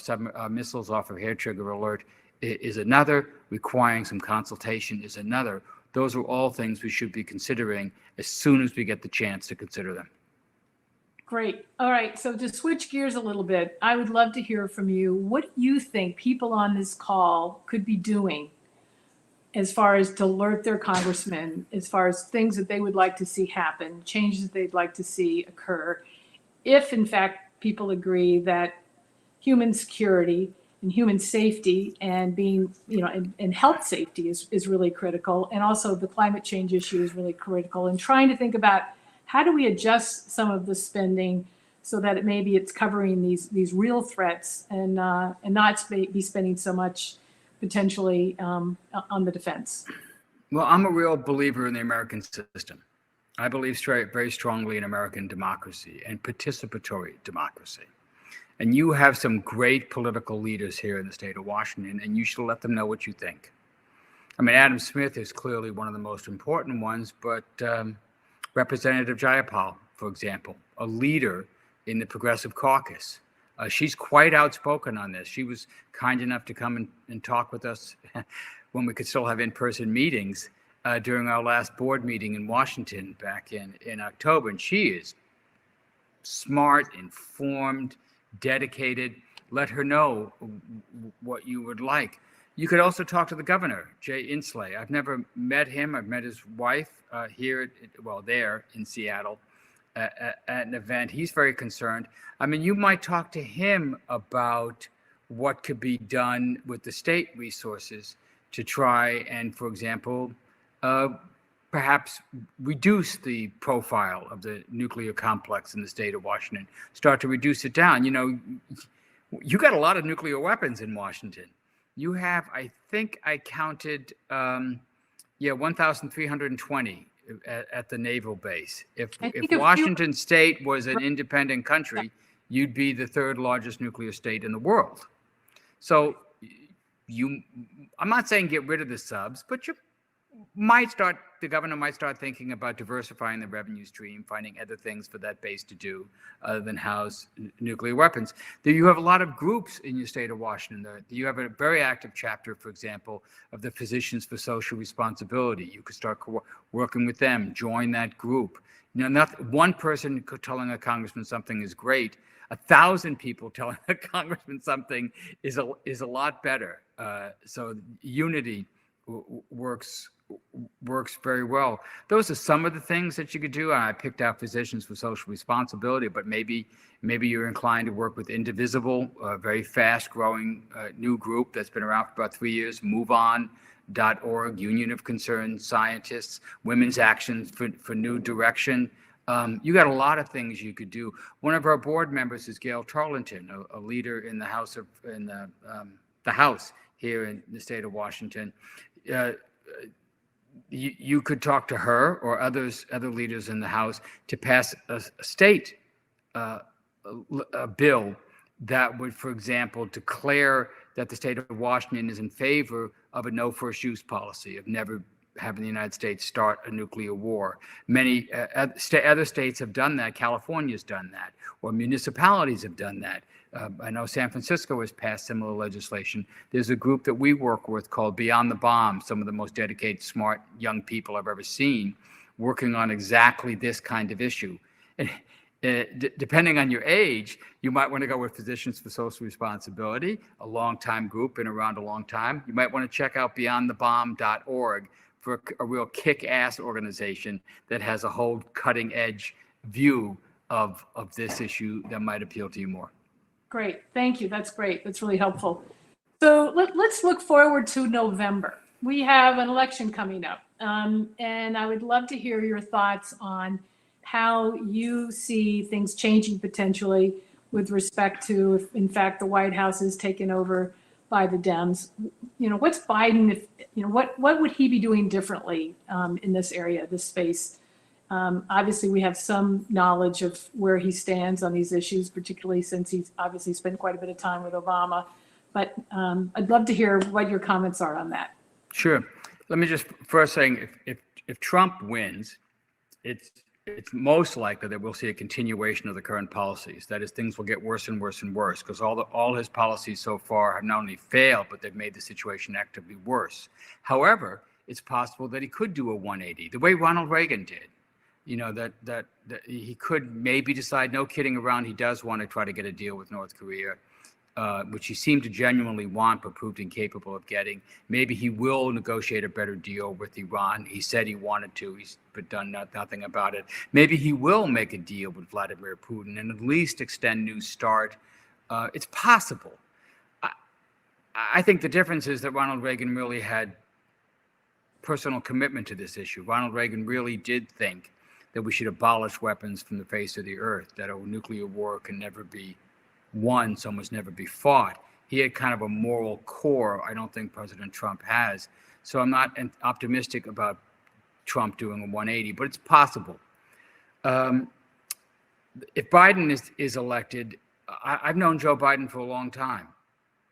missiles off of hair trigger alert is another. Requiring some consultation is another. Those are all things we should be considering as soon as we get the chance to consider them. Great. All right. So to switch gears a little bit, I would love to hear from you. What do you think people on this call could be doing as far as to alert their congressmen, as far as things that they would like to see happen, changes that they'd like to see occur, if in fact people agree that human security and human safety and being, and health safety is really critical. And also the climate change issue is really critical, and trying to think about how do we adjust some of the spending so that maybe it's covering these real threats and not be spending so much potentially on the defense? Well, I'm a real believer in the American system. I believe very strongly in American democracy and participatory democracy. And you have some great political leaders here in the state of Washington, and you should let them know what you think. I mean, Adam Smith is clearly one of the most important ones, but Representative Jayapal, for example, a leader in the Progressive Caucus. She's quite outspoken on this. She was kind enough to come and talk with us when we could still have in-person meetings during our last board meeting in Washington back in October. And she is smart, informed, dedicated. Let her know what you would like. You could also talk to the governor, Jay Inslee. I've never met him. I've met his wife there in Seattle at an event. He's very concerned. I mean, you might talk to him about what could be done with the state resources to try and, for example, perhaps reduce the profile of the nuclear complex in the state of Washington, start to reduce it down. You got a lot of nuclear weapons in Washington. You have, I think I counted, 1,320 at the naval base. If Washington State was an independent country, you'd be the third largest nuclear state in the world. So I'm not saying get rid of the subs, but the governor might start thinking about diversifying the revenue stream, finding other things for that base to do other than house nuclear weapons. You have a lot of groups in your state of Washington. You have a very active chapter, for example, of the Physicians for Social Responsibility. You could start working with them, join that group. Not one person telling a congressman something is great. 1,000 people telling a congressman something is a lot better. So unity works very well. Those are some of the things that you could do. I picked out Physicians for Social Responsibility, but maybe you're inclined to work with Indivisible, a very fast-growing new group that's been around for about 3 years, MoveOn.org, Union of Concerned Scientists, Women's Action for New Direction. You got a lot of things you could do. One of our board members is Gail Tarleton, a leader in the House the House here in the state of Washington. You could talk to her or other leaders in the House to pass a state a bill that would, for example, declare that the state of Washington is in favor of a no first use policy, of never having the United States start a nuclear war. Many other states have done that. California's done that, or municipalities have done that. I know San Francisco has passed similar legislation. There's a group that we work with called Beyond the Bomb, some of the most dedicated, smart, young people I've ever seen, working on exactly this kind of issue. And, depending on your age, you might want to go with Physicians for Social Responsibility, a long-time group, been around a long time. You might want to check out beyondthebomb.org for a real kick-ass organization that has a whole cutting-edge view of this issue that might appeal to you more. Great. Thank you. That's great. That's really helpful. So let's look forward to November. We have an election coming up, and I would love to hear your thoughts on how you see things changing potentially with respect to if, in fact, the White House is taken over by the Dems. What's Biden, what would he be doing differently in this area, this space? Obviously, we have some knowledge of where he stands on these issues, particularly since he's obviously spent quite a bit of time with Obama. But I'd love to hear what your comments are on that. Sure. Let me just first say, if Trump wins, it's most likely that we'll see a continuation of the current policies. That is, things will get worse and worse and worse because all his policies so far have not only failed, but they've made the situation actively worse. However, it's possible that he could do a 180, the way Ronald Reagan did. That he could maybe decide, no kidding around, he does want to try to get a deal with North Korea, which he seemed to genuinely want, but proved incapable of getting. Maybe he will negotiate a better deal with Iran. He said he wanted to, but done nothing about it. Maybe he will make a deal with Vladimir Putin and at least extend New START. It's possible. I think the difference is that Ronald Reagan really had personal commitment to this issue. Ronald Reagan really did think that we should abolish weapons from the face of the earth, that a nuclear war can never be won, so must never be fought. He had kind of a moral core I don't think President Trump has. So I'm not optimistic about Trump doing a 180, but it's possible. If Biden is elected, I've known Joe Biden for a long time.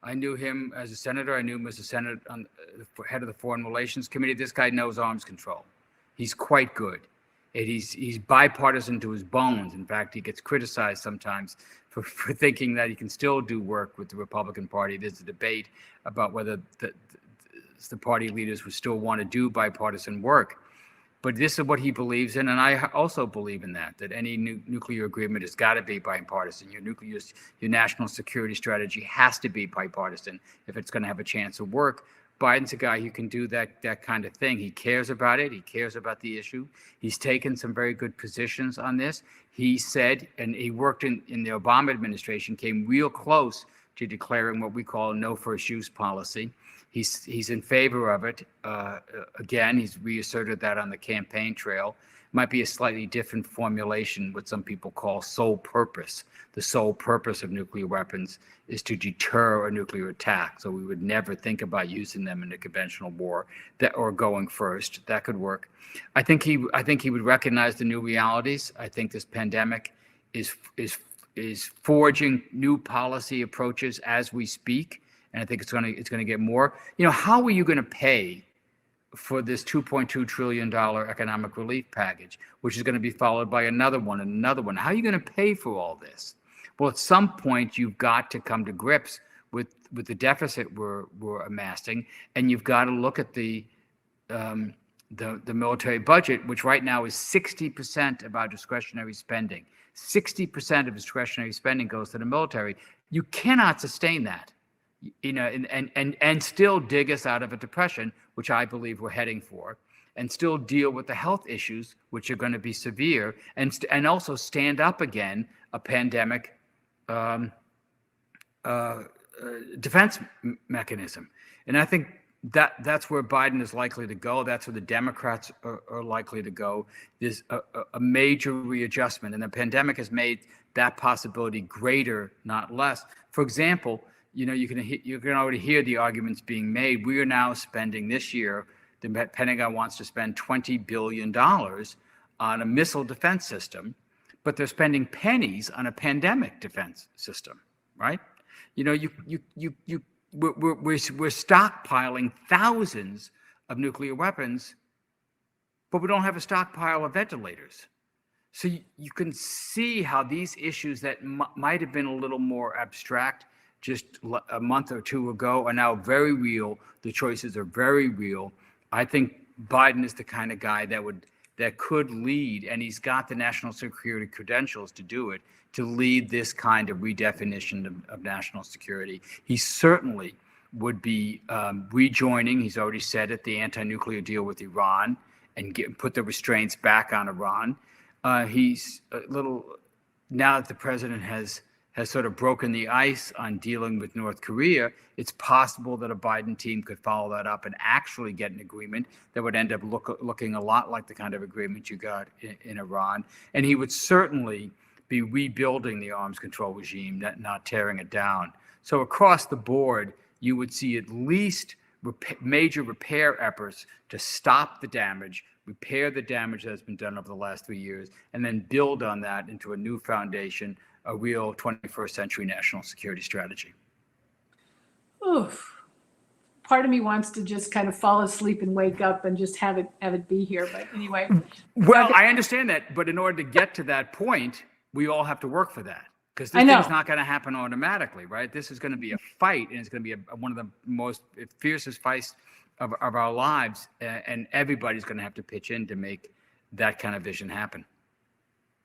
I knew him as a senator. I knew him as a senator, head of the Foreign Relations Committee. This guy knows arms control. He's quite good. And he's bipartisan to his bones. In fact, he gets criticized sometimes for thinking that he can still do work with the Republican Party. There's a debate about whether the party leaders would still want to do bipartisan work. But this is what he believes in, and I also believe in that any nuclear agreement has got to be bipartisan. Your national security strategy has to be bipartisan if it's going to have a chance of work. Biden's a guy who can do that kind of thing. He cares about it. He cares about the issue. He's taken some very good positions on this. He said, and he worked in the Obama administration, came real close to declaring what we call a no first use policy. He's in favor of it. Again, he's reasserted that on the campaign trail. Might be a slightly different formulation, what some people call sole purpose. The sole purpose of nuclear weapons is to deter a nuclear attack. So we would never think about using them in a conventional war or going first. That could work. I think he would recognize the new realities. I think this pandemic is forging new policy approaches as we speak, and I think it's going to get more. How are you going to pay for this $2.2 trillion economic relief package, which is going to be followed by another one and another one? How are you going to pay for all this? Well, at some point, you've got to come to grips with the deficit we're amassing, and you've got to look at the military budget, which right now is 60% of our discretionary spending. 60% of discretionary spending goes to the military. You cannot sustain that, and still dig us out of a depression, which I believe we're heading for, and still deal with the health issues, which are going to be severe, and also stand up again a pandemic defense mechanism. And I think that's where Biden is likely to go. That's where the Democrats are likely to go. There's a major readjustment, and the pandemic has made that possibility greater, not less. For example, you can already hear the arguments being made. We are now spending this year, the Pentagon wants to spend $20 billion on a missile defense system, but they're spending pennies on a pandemic defense system, right? We're stockpiling thousands of nuclear weapons but we don't have a stockpile of ventilators. So you can see how these issues that might have been a little more abstract just a month or two ago are now very real. The choices are very real. I think Biden is the kind of guy that could lead, and he's got the national security credentials to do it, to lead this kind of redefinition of national security. He certainly would be rejoining, he's already said it, the anti-nuclear deal with Iran and put the restraints back on Iran. He's a little, now that the president has sort of broken the ice on dealing with North Korea, it's possible that a Biden team could follow that up and actually get an agreement that would end up looking a lot like the kind of agreement you got in Iran. And he would certainly be rebuilding the arms control regime, not tearing it down. So across the board, you would see at least major repair efforts to stop the damage, repair the damage that has been done over the last 3 years, and then build on that into a new foundation, a real 21st century national security strategy. Oof. Part of me wants to just kind of fall asleep and wake up and just have it be here. But anyway. Well, I understand that, but in order to get to that point, we all have to work for that. Because this thing's not going to happen automatically, right? This is going to be a fight, and it's going to be one of the most fiercest fights of our lives, and everybody's going to have to pitch in to make that kind of vision happen.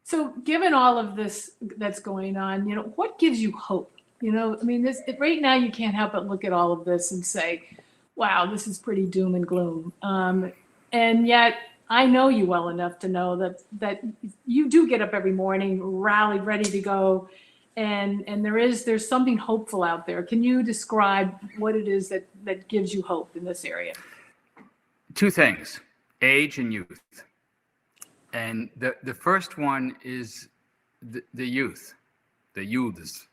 So given all of this that's going on, what gives you hope? I mean, right now you can't help but look at all of this and say, wow, this is pretty doom and gloom. And yet I know you well enough to know that you do get up every morning, rallied, ready to go. And there's something hopeful out there. Can you describe what it is that gives you hope in this area? Two things, age and youth. And the first one is the youth, the youths,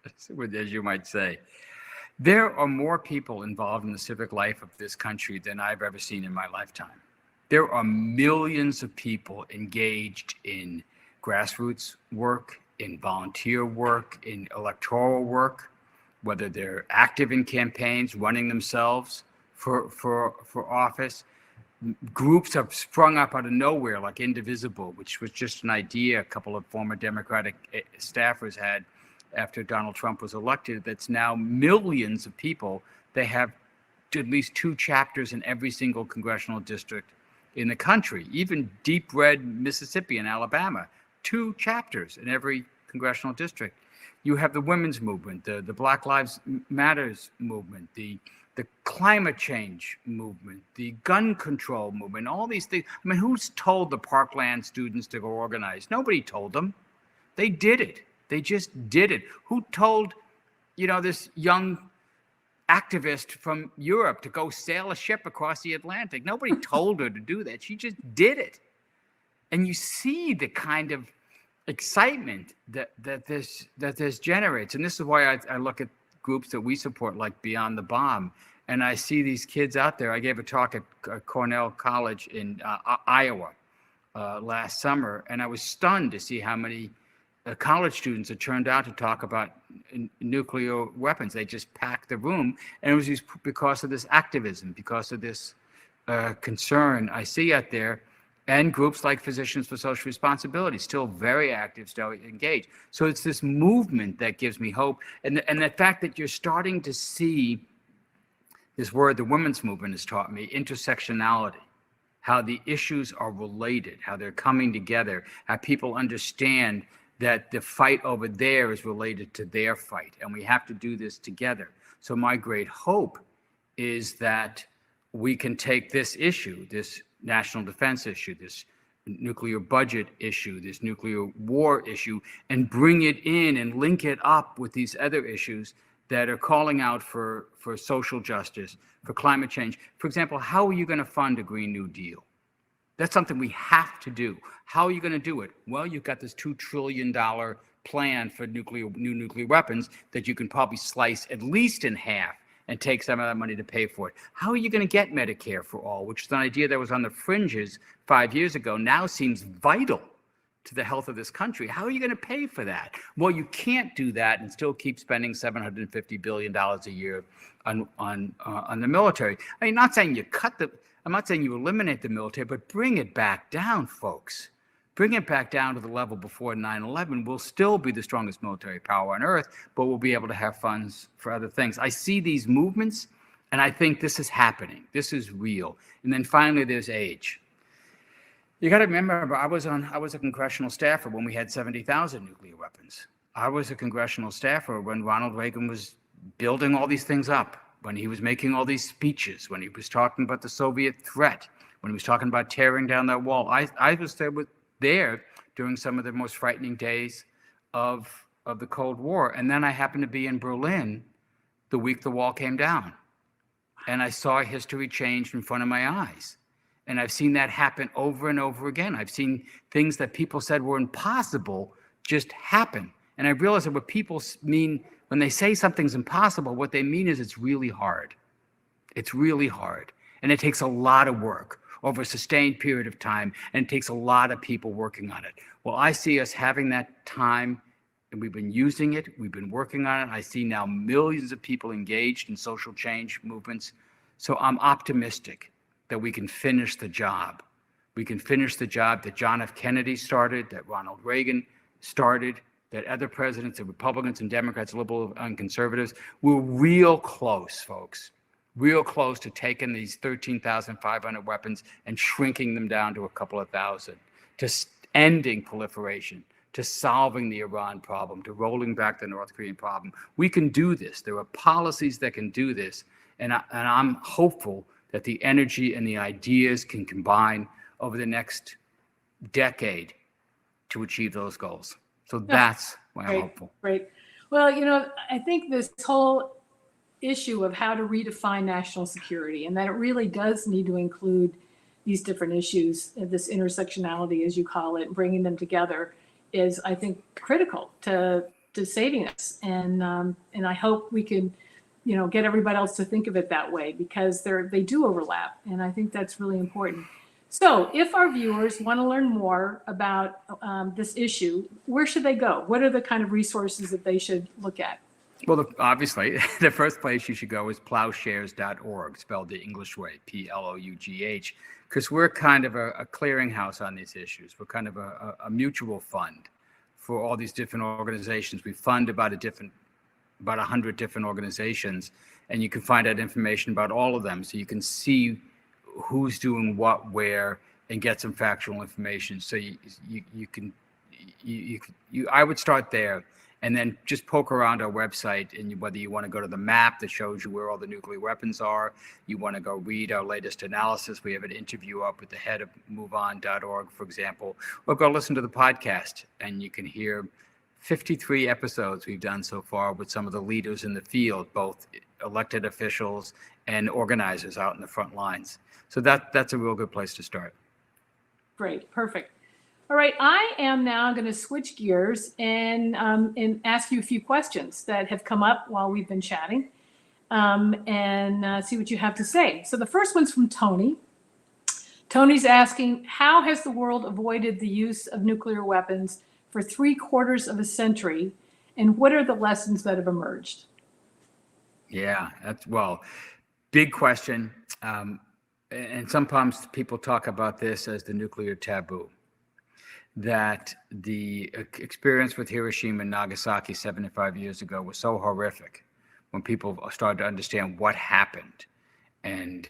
as you might say. There are more people involved in the civic life of this country than I've ever seen in my lifetime. There are millions of people engaged in grassroots work, in volunteer work, in electoral work, whether they're active in campaigns, running themselves for office. Groups have sprung up out of nowhere, like Indivisible, which was just an idea a couple of former Democratic staffers had after Donald Trump was elected. That's now millions of people. They have at least 2 chapters in every single congressional district in the country, even deep red Mississippi and Alabama, 2 chapters in every congressional district. You have the women's movement, the Black Lives Matters movement, the climate change movement, the gun control movement, all these things. I mean, who's told the Parkland students to go organize? Nobody told them. They did it. They just did it. Who told, this young activist from Europe to go sail a ship across the Atlantic? Nobody told her to do that. She just did it. And you see the kind of excitement that this generates. And this is why I look at groups that we support, like Beyond the Bomb, and I see these kids out there. I gave a talk at Cornell College in Iowa last summer, and I was stunned to see how many college students had turned out to talk about nuclear weapons. They just packed the room, and it was because of this activism, because of this concern I see out there. And groups like Physicians for Social Responsibility, still very active, still engaged. So it's this movement that gives me hope. And the fact that you're starting to see this word the women's movement has taught me, intersectionality, how the issues are related, how they're coming together, how people understand that the fight over there is related to their fight. And we have to do this together. So my great hope is that we can take this issue, this national defense issue, this nuclear budget issue, this nuclear war issue, and bring it in and link it up with these other issues that are calling out for social justice, for climate change. For example, how are you going to fund a Green New Deal? That's something we have to do. How are you going to do it? Well, you've got this $2 trillion plan for new nuclear weapons that you can probably slice at least in half and take some of that money to pay for it. How are you going to get Medicare for all, which is an idea that was on the fringes 5 years ago, now seems vital to the health of this country? How are you going to pay for that? Well, you can't do that and still keep spending $750 billion a year on the military. I mean, not saying you cut I'm not saying you eliminate the military, but bring it back down, folks. Bring it back down to the level before 9/11. We'll still be the strongest military power on earth, but we'll be able to have funds for other things. I see these movements, and I think this is happening. This is real. And then finally, there's age. You got to remember, I was a congressional staffer when we had 70,000 nuclear weapons. I was a congressional staffer when Ronald Reagan was building all these things up, when he was making all these speeches, when he was talking about the Soviet threat, when he was talking about tearing down that wall. I was there during some of the most frightening days of the Cold War. And then I happened to be in Berlin the week the wall came down. And I saw history change in front of my eyes. And I've seen that happen over and over again. I've seen things that people said were impossible just happen. And I realized that what people mean when they say something's impossible, what they mean is it's really hard. It's really hard. And it takes a lot of work over a sustained period of time. And it takes a lot of people working on it. Well, I see us having that time, and we've been using it. We've been working on it. I see now millions of people engaged in social change movements. So I'm optimistic that we can finish the job. We can finish the job that John F. Kennedy started, that Ronald Reagan started, that other presidents, the Republicans and Democrats, liberals and conservatives, we're real close, folks. Real close to taking these 13,500 weapons and shrinking them down to a couple of thousand, to ending proliferation, to solving the Iran problem, to rolling back the North Korean problem. We can do this. There are policies that can do this. And I'm hopeful that the energy and the ideas can combine over the next decade to achieve those goals. So that's why I'm hopeful. Great. Well, I think this whole issue of how to redefine national security, and that it really does need to include these different issues, this intersectionality, as you call it, bringing them together, is, I think, critical to saving us. And I hope we can, get everybody else to think of it that way, because they do overlap. And I think that's really important. So if our viewers want to learn more about this issue, where should they go? What are the kind of resources that they should look at? Well, obviously, the first place you should go is ploughshares.org, spelled the English way, Plough, because we're kind of a clearinghouse on these issues. We're kind of a mutual fund for all these different organizations. We fund about 100 different organizations, and you can find out information about all of them. So you can see who's doing what, where, and get some factual information. So I would start there, and then just poke around our website, and whether you want to go to the map that shows you where all the nuclear weapons are, you want to go read our latest analysis. We have an interview up with the head of MoveOn.org, for example, or go listen to the podcast, and you can hear 53 episodes we've done so far with some of the leaders in the field, both elected officials and organizers out in the front lines. So that's a real good place to start. Great, perfect. All right, I am now going to switch gears and ask you a few questions that have come up while we've been chatting, and see what you have to say. So the first one's from Tony. Tony's asking, how has the world avoided the use of nuclear weapons for 3/4 of a century, and what are the lessons that have emerged? Yeah, big question. And sometimes people talk about this as the nuclear taboo, that the experience with Hiroshima and Nagasaki 75 years ago was so horrific when people started to understand what happened and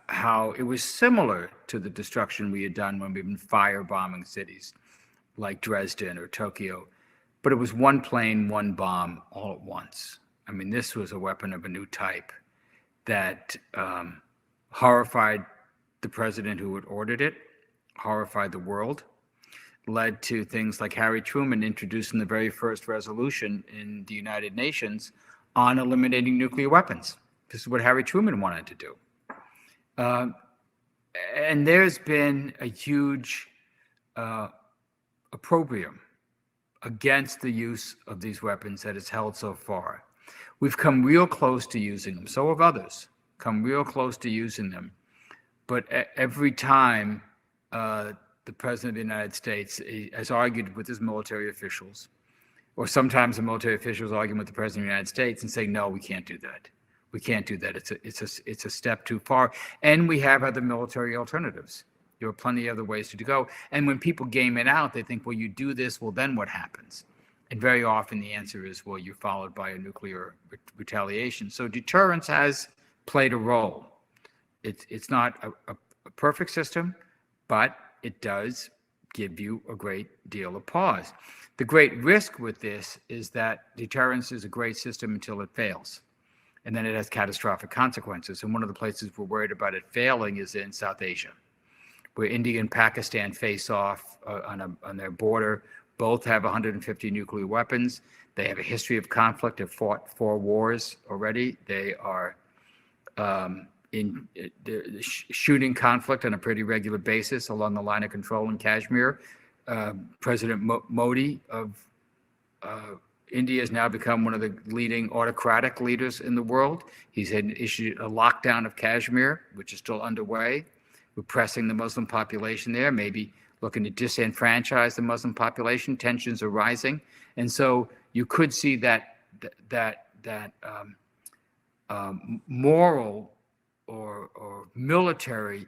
how it was similar to the destruction we had done when we've been firebombing cities like Dresden or Tokyo. But it was one plane, one bomb all at once. I mean, this was a weapon of a new type that horrified the president who had ordered it, horrified the world, led to things like Harry Truman introducing the very first resolution in the United Nations on eliminating nuclear weapons. This is what Harry Truman wanted to do. And there's been a huge opprobrium against the use of these weapons that is held so far. We've come real close to using them. So have others come real close to using them. But every time the president of the United States has argued with his military officials, or sometimes the military officials arguing with the president of the United States and saying, no, we can't do that. We can't do that. It's a step too far. And we have other military alternatives. There are plenty of other ways to go. And when people game it out, they think, well, you do this, well, then what happens? And very often the answer is, well, you're followed by a nuclear retaliation. So deterrence has played a role. It's not a perfect system, but it does give you a great deal of pause. The great risk with this is that deterrence is a great system until it fails. And then it has catastrophic consequences. And one of the places we're worried about it failing is in South Asia, where India and Pakistan face off on their border. Both have 150 nuclear weapons. They have a history of conflict, have fought 4 wars already. They are shooting conflict on a pretty regular basis along the line of control in Kashmir. President Modi of India has now become one of the leading autocratic leaders in the world. He's had issued a lockdown of Kashmir, which is still underway, repressing the Muslim population there, maybe looking to disenfranchise the Muslim population. Tensions are rising. And so you could see that moral or military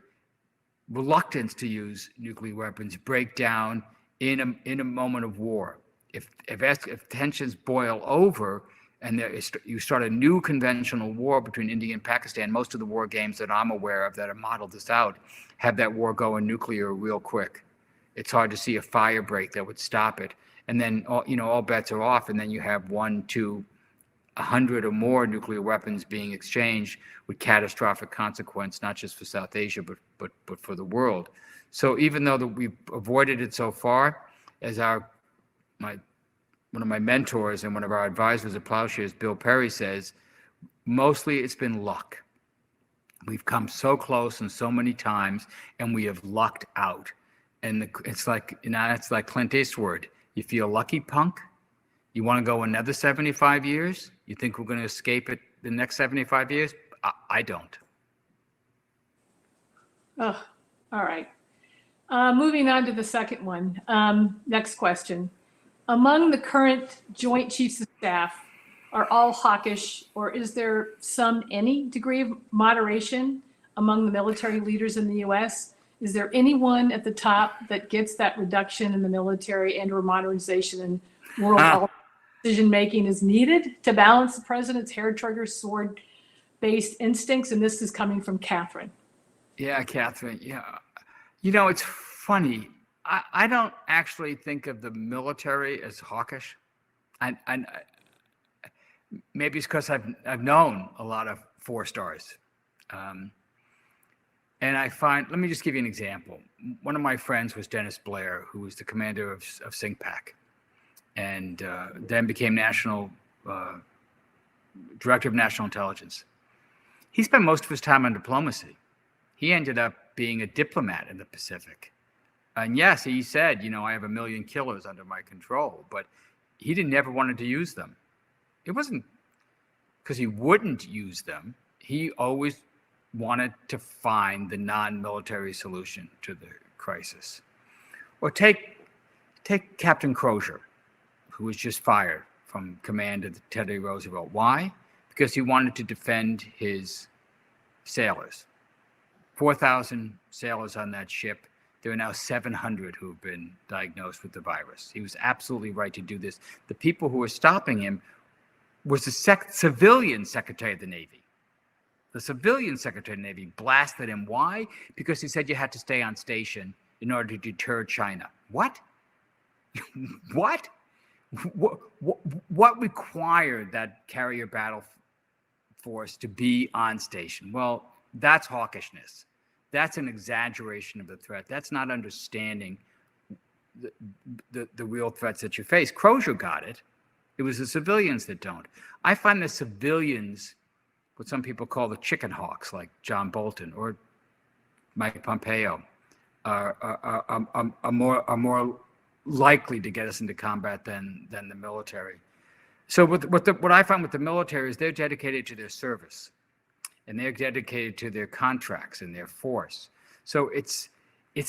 reluctance to use nuclear weapons break down in a moment of war. If tensions boil over and you start a new conventional war between India and Pakistan, most of the war games that I'm aware of that have modeled this out have that war going nuclear real quick. It's hard to see a fire break that would stop it. And then all bets are off, and then you have 1, 2, 100 or more nuclear weapons being exchanged with catastrophic consequence, not just for South Asia, but for the world. So even though we've avoided it so far, as one of my mentors and one of our advisors at Ploughshares, Bill Perry, says, mostly it's been luck. We've come so close and so many times, and we have lucked out. And it's like Clint Eastwood. You feel lucky, punk? You want to go another 75 years? You think we're going to escape it the next 75 years? I don't. Oh, all right. Moving on to the second one. Next question. Among the current Joint Chiefs of Staff, are all hawkish, or is there any degree of moderation among the military leaders in the U.S.? Is there anyone at the top that gets that reduction in the military and or modernization and world decision-making is needed to balance the president's hair-trigger, sword-based instincts? And this is coming from Catherine. Yeah, Catherine. Yeah. It's funny. I don't actually think of the military as hawkish. And maybe it's because I've known a lot of 4-stars. And I find, let me just give you an example. One of my friends was Dennis Blair, who was the commander of SINCPAC, and then became director of national intelligence. He spent most of his time on diplomacy. He ended up being a diplomat in the Pacific. And yes, he said, I have 1 million killers under my control, but he never wanted to use them. It wasn't because he wouldn't use them. He always wanted to find the non-military solution to the crisis. Or take Captain Crozier, who was just fired from command of Teddy Roosevelt. Why? Because he wanted to defend his sailors. 4,000 sailors on that ship. There are now 700 who have been diagnosed with the virus. He was absolutely right to do this. The people who were stopping him was the civilian Secretary of the Navy. The civilian Secretary of the Navy blasted him. Why? Because he said you had to stay on station in order to deter China. What? What? What required that carrier battle force to be on station? Well, that's hawkishness. That's an exaggeration of the threat. That's not understanding the real threats that you face. Crozier got it. It was the civilians that don't. I find the civilians, what some people call the chicken hawks, like John Bolton or Mike Pompeo, are more likely to get us into combat than the military. So what I find with the military is they're dedicated to their service, and they're dedicated to their contracts and their force. So it's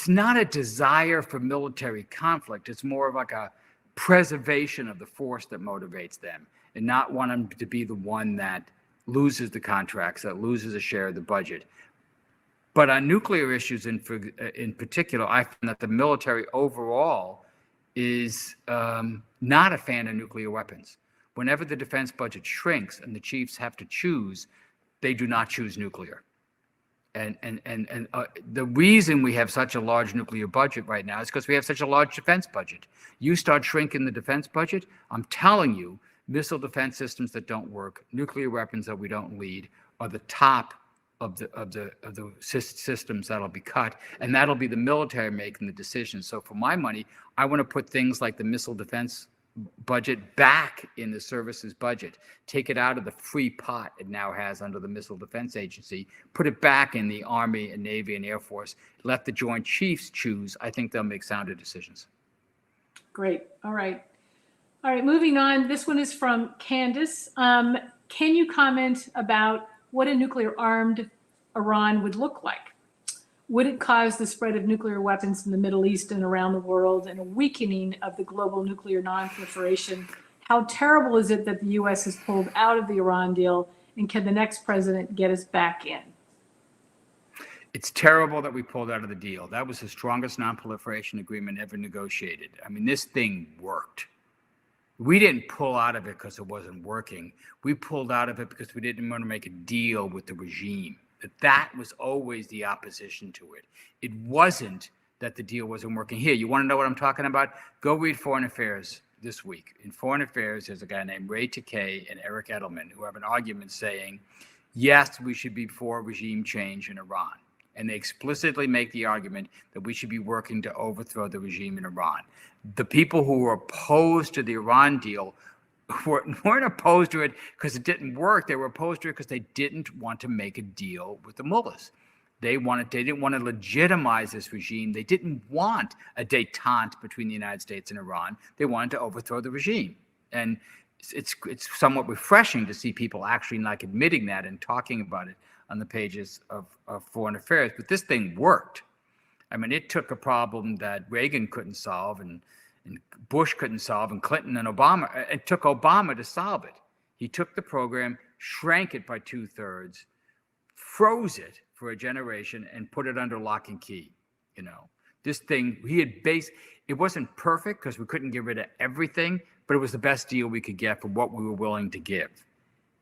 not a desire for military conflict. It's more of like a preservation of the force that motivates them, and not want them to be the one that loses the contracts, that loses a share of the budget. But on nuclear issues in particular, I find that the military overall is not a fan of nuclear weapons. Whenever the defense budget shrinks and the chiefs have to choose, they do not choose nuclear. And the reason we have such a large nuclear budget right now is because we have such a large defense budget. You start shrinking the defense budget, I'm telling you, missile defense systems that don't work, nuclear weapons that we don't lead, are the top of the systems that'll be cut, and that'll be the military making the decision. So for my money, I want to put things like the missile defense budget back in the services budget, take it out of the free pot it now has under the Missile Defense Agency, put it back in the Army and Navy and Air Force, let the Joint Chiefs choose. I think they'll make sounder decisions. Great. All right. Moving on. This one is from Candace. Can you comment about what a nuclear armed Iran would look like? Would it cause the spread of nuclear weapons in the Middle East and around the world and a weakening of the global nuclear non-proliferation? How terrible is it that the U.S. has pulled out of the Iran deal, and can the next president get us back in? It's terrible that we pulled out of the deal. That was the strongest non-proliferation agreement ever negotiated. I mean, this thing worked. We didn't pull out of it because it wasn't working. We pulled out of it because we didn't want to make a deal with the regime. That was always the opposition to it. It wasn't that the deal wasn't working. Here, you want to know what I'm talking about? Go read Foreign Affairs this week. In Foreign Affairs, there's a guy named Ray Takei and Eric Edelman who have an argument saying, yes, we should be for regime change in Iran. And they explicitly make the argument that we should be working to overthrow the regime in Iran. The people who were opposed to the Iran deal weren't opposed to it because it didn't work. They were opposed to it because they didn't want to make a deal with the mullahs. They didn't want to legitimize this regime. They didn't want a détente between the United States and Iran. They wanted to overthrow the regime. And it's somewhat refreshing to see people actually like admitting that and talking about it on the pages of Foreign Affairs. But this thing worked. I mean, it took a problem that Reagan couldn't solve and Bush couldn't solve, and Clinton and Obama. It took Obama to solve it. He took the program, shrank it by 2/3, froze it for a generation, and put it under lock and key. You know, this thing, it wasn't perfect because we couldn't get rid of everything, but it was the best deal we could get for what we were willing to give.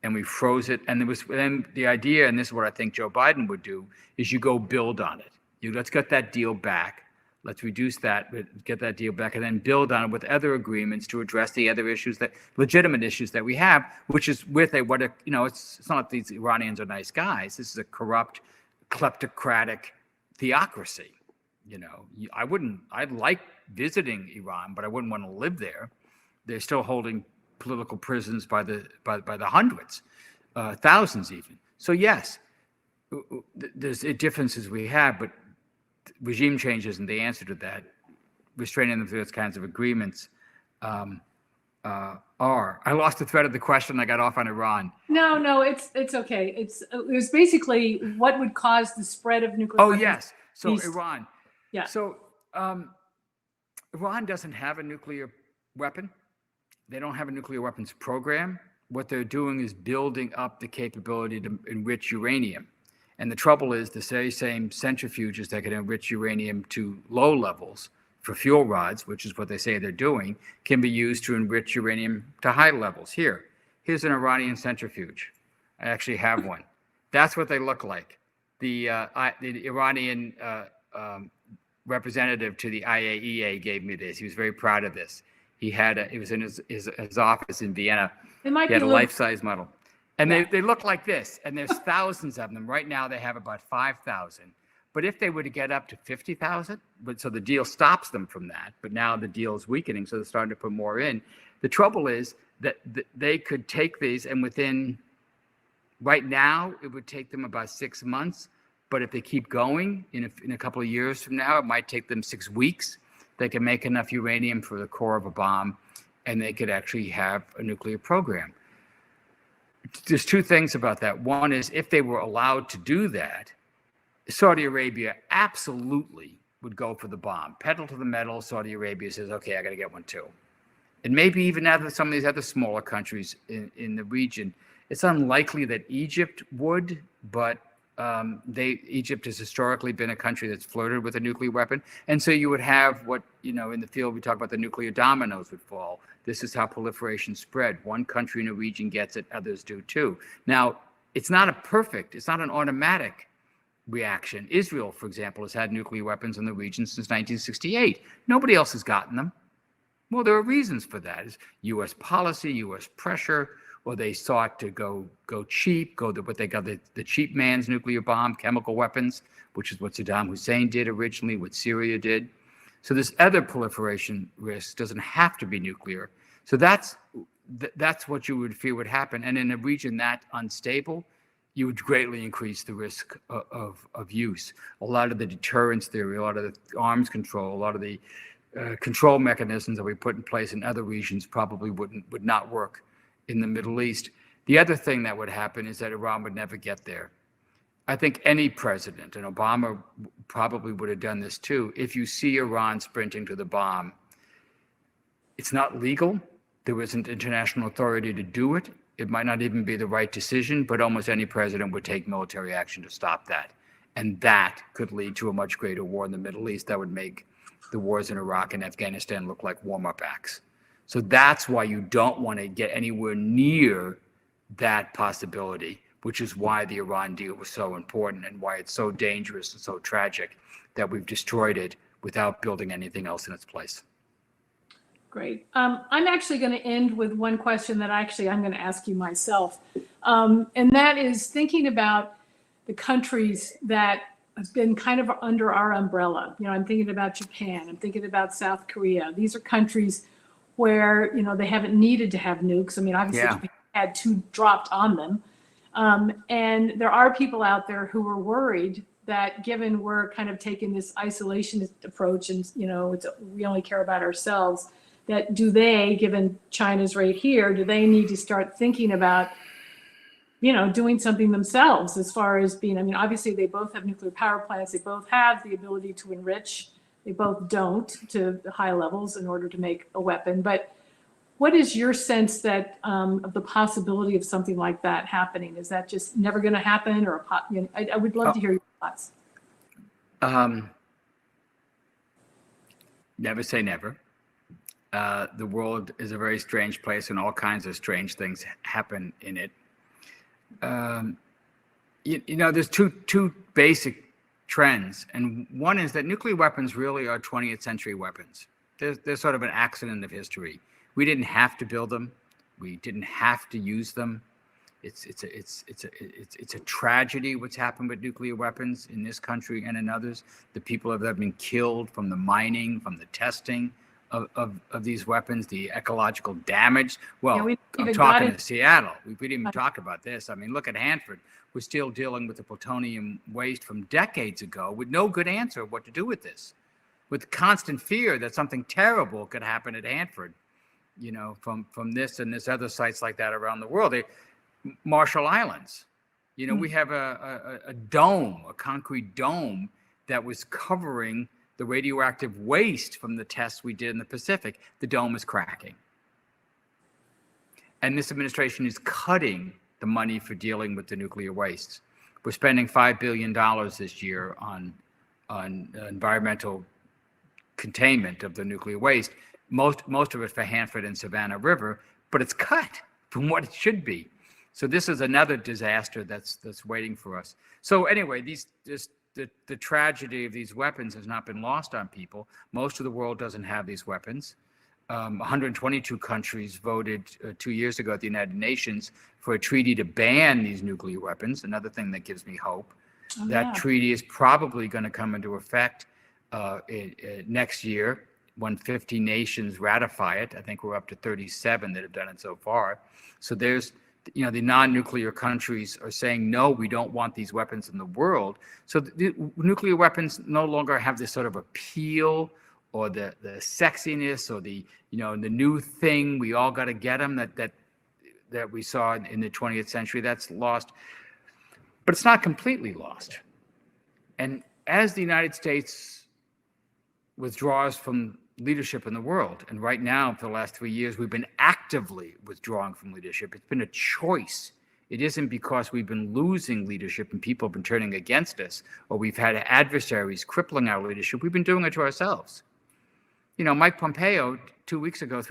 And we froze it. And then the idea, and this is what I think Joe Biden would do, is you go build on it. Let's get that deal back. Let's reduce that, get that deal back, and then build on it with other agreements to address the other issues, legitimate issues that we have, which is with it's not like these Iranians are nice guys. This is a corrupt, kleptocratic theocracy. You know, I'd like visiting Iran, but I wouldn't want to live there. They're still holding political prisons by the hundreds, thousands even. So yes, there's differences we have, but regime change isn't the answer to that. Restraining them through those kinds of agreements are. I lost the thread of the question. I got off on Iran. No, it's okay. It was basically what would cause the spread of nuclear weapons. Yes. So Iran. Yeah. So Iran doesn't have a nuclear weapon. They don't have a nuclear weapons program. What they're doing is building up the capability to enrich uranium. And the trouble is the very same centrifuges that can enrich uranium to low levels for fuel rods, which is what they say they're doing, can be used to enrich uranium to high levels. Here's an Iranian centrifuge. I actually have one. That's what they look like. The Iranian representative to the IAEA gave me this. He was very proud of this. He was in his office in Vienna. He had a life-size model. And they look like this, and there's thousands of them. Right now, they have about 5,000. But if they were to get up to 50,000, so the deal stops them from that, but now the deal is weakening, so they're starting to put more in. The trouble is that they could take these, and right now, it would take them about 6 months. But if they keep going, in a couple of years from now, it might take them 6 weeks. They can make enough uranium for the core of a bomb, and they could actually have a nuclear program. There's two things about that. One is if they were allowed to do that, Saudi Arabia absolutely would go for the bomb. Pedal to the metal, Saudi Arabia says, okay, I got to get one too. And maybe even some of these other smaller countries in the region, It's unlikely that Egypt would, but Egypt has historically been a country that's flirted with a nuclear weapon. And so you would have what, in the field, we talk about the nuclear dominoes would fall. This is how proliferation spread. One country in a region gets it, others do too. Now, it's not an automatic reaction. Israel, for example, has had nuclear weapons in the region since 1968. Nobody else has gotten them. Well, there are reasons for that. It's U.S. policy, U.S. pressure, or they sought to go cheap, what they got the cheap man's nuclear bomb, chemical weapons, which is what Saddam Hussein did originally, what Syria did. So this other proliferation risk doesn't have to be nuclear. So that's what you would fear would happen. And in a region that unstable, you would greatly increase the risk of use. A lot of the deterrence theory, a lot of the arms control, a lot of the control mechanisms that we put in place in other regions probably would not work in the Middle East. The other thing that would happen is that Iran would never get there. I think any president, and Obama probably would have done this too, if you see Iran sprinting to the bomb, it's not legal. There isn't international authority to do it. It might not even be the right decision, but almost any president would take military action to stop that. And that could lead to a much greater war in the Middle East that would make the wars in Iraq and Afghanistan look like warm-up acts. So that's why you don't want to get anywhere near that possibility, which is why the Iran deal was so important and why it's so dangerous and so tragic that we've destroyed it without building anything else in its place. Great. I'm actually going to end with one question that I'm going to ask you myself. And that is thinking about the countries that have been kind of under our umbrella. I'm thinking about Japan. I'm thinking about South Korea. These are countries where, they haven't needed to have nukes. I mean, obviously, Japan had 2 dropped on them. And there are people out there who are worried that given we're kind of taking this isolationist approach and, we only care about ourselves, that given China's right here, do they need to start thinking about, doing something themselves as far as obviously they both have nuclear power plants. They both have the ability to enrich. They both don't to high levels in order to make a weapon. But what is your sense that of the possibility of something like that happening? Is that just never going to happen? Or I would love to hear your thoughts. Never say never. The world is a very strange place, and all kinds of strange things happen in it. There's two basic trends, and one is that nuclear weapons really are 20th century weapons. They're sort of an accident of history. We didn't have to build them. We didn't have to use them. It's a tragedy what's happened with nuclear weapons in this country and in others. The people that have been killed from the mining, from the testing of these weapons, the ecological damage. Well, I'm talking to Seattle. We didn't even talk about this. I mean, look at Hanford. We're still dealing with the plutonium waste from decades ago with no good answer of what to do with this, with constant fear that something terrible could happen at Hanford, from this and this other sites like that around the world. Marshall Islands, we have a dome, a concrete dome that was covering the radioactive waste from the tests we did in the Pacific. The dome is cracking. And this administration is cutting the money for dealing with the nuclear wastes. We're spending $5 billion this year on environmental containment of the nuclear waste, most of it for Hanford and Savannah River, but it's cut from what it should be. So this is another disaster that's waiting for us. So anyway, the tragedy of these weapons has not been lost on people. Most of the world doesn't have these weapons. 122 countries voted 2 years ago at the United Nations for a treaty to ban these nuclear weapons, another thing that gives me hope. That treaty is probably going to come into effect next year when 50 nations ratify it. I think we're up to 37 that have done it so far. So there's, the non-nuclear countries are saying, no, we don't want these weapons in the world. So the nuclear weapons no longer have this sort of appeal or the sexiness or the new thing, we all got to get them that we saw in the 20th century. That's lost, but it's not completely lost. And as the United States withdraws from leadership in the world, and right now for the last 3 years we've been actively withdrawing from leadership, it's been a choice It isn't because we've been losing leadership and people have been turning against us, or we've had adversaries crippling our leadership. We've been doing it to ourselves. You know, Mike Pompeo, 3 weeks ago at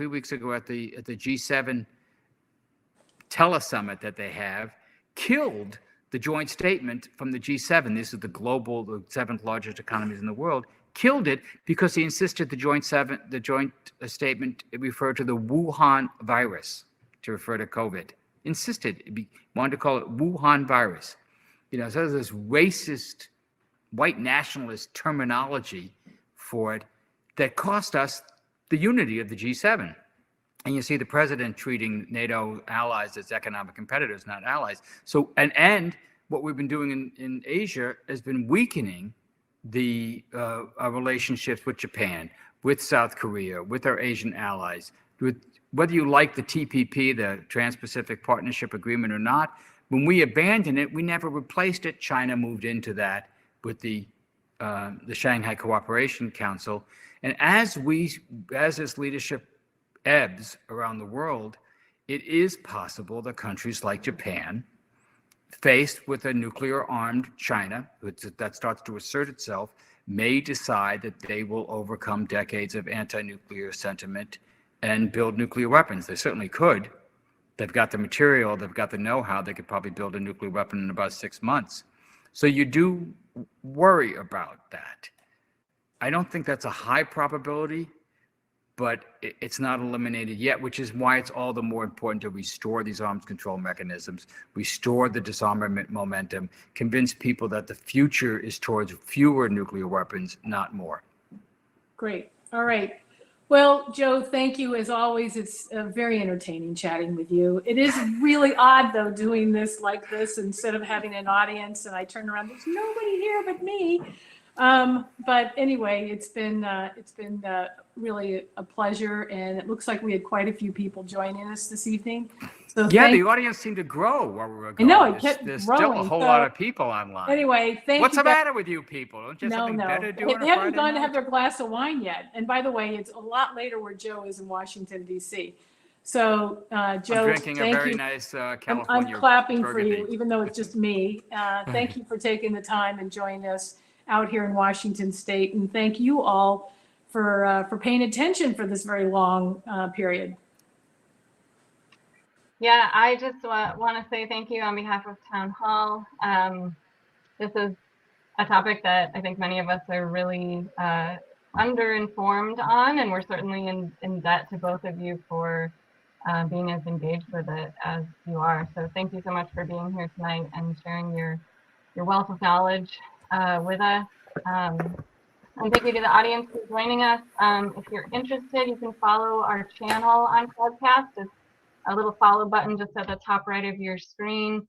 the G7 telesummit that they have, killed the joint statement from the G7. This is the seventh largest economies in the world. Killed it because he insisted the joint statement referred to the Wuhan virus to refer to COVID. Insisted, wanted to call it Wuhan virus. You know, so there's this racist, white nationalist terminology for it that cost us the unity of the G7. And you see the president treating NATO allies as economic competitors, not allies. So, and what we've been doing in Asia has been weakening our relationships with Japan, with South Korea, with our Asian allies, whether you like the TPP, the Trans-Pacific Partnership Agreement or not. When we abandoned it, we never replaced it. China moved into that with the Shanghai Cooperation Council. And as this leadership ebbs around the world, it is possible that countries like Japan, faced with a nuclear-armed China that starts to assert itself, may decide that they will overcome decades of anti-nuclear sentiment and build nuclear weapons. They certainly could. They've got the material, they've got the know-how, they could probably build a nuclear weapon in about 6 months. So you do worry about that. I don't think that's a high probability, but it's not eliminated yet, which is why it's all the more important to restore these arms control mechanisms, restore the disarmament momentum, convince people that the future is towards fewer nuclear weapons, not more. Great. All right. Well, Joe, thank you as always. It's very entertaining chatting with you. It is really odd though doing this like this instead of having an audience and I turn around, there's nobody here but me. But anyway, it's been really a pleasure, and it looks like we had quite a few people joining us this evening. So yeah, the audience seemed to grow while we were going. I know, it kept There's growing. still a whole lot of people online. Anyway, thank you. What's the matter with you people? Don't you have something better to do on a They haven't Friday gone to night? have their glass of wine yet. And by the way, it's a lot later where Joe is in Washington, D.C. So, Joe, I'm drinking thank a very you. nice I'm California clapping Burgundy. for you, even though it's just me. Thank you for taking the time and joining us out here in Washington State. And thank you all for paying attention for this very long period. Yeah, I just want to say thank you on behalf of Town Hall. This is a topic that I think many of us are really underinformed on, and we're certainly in debt to both of you for being as engaged with it as you are. So thank you so much for being here tonight and sharing your wealth of knowledge with us. And thank you to the audience for joining us. If you're interested, you can follow our channel on Podcast. It's a little follow button just at the top right of your screen.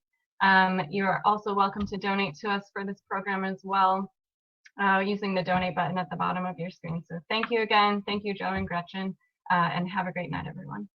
You're also welcome to donate to us for this program as well, using the donate button at the bottom of your screen. So thank you again. Thank you, Joe and Gretchen, and have a great night, everyone.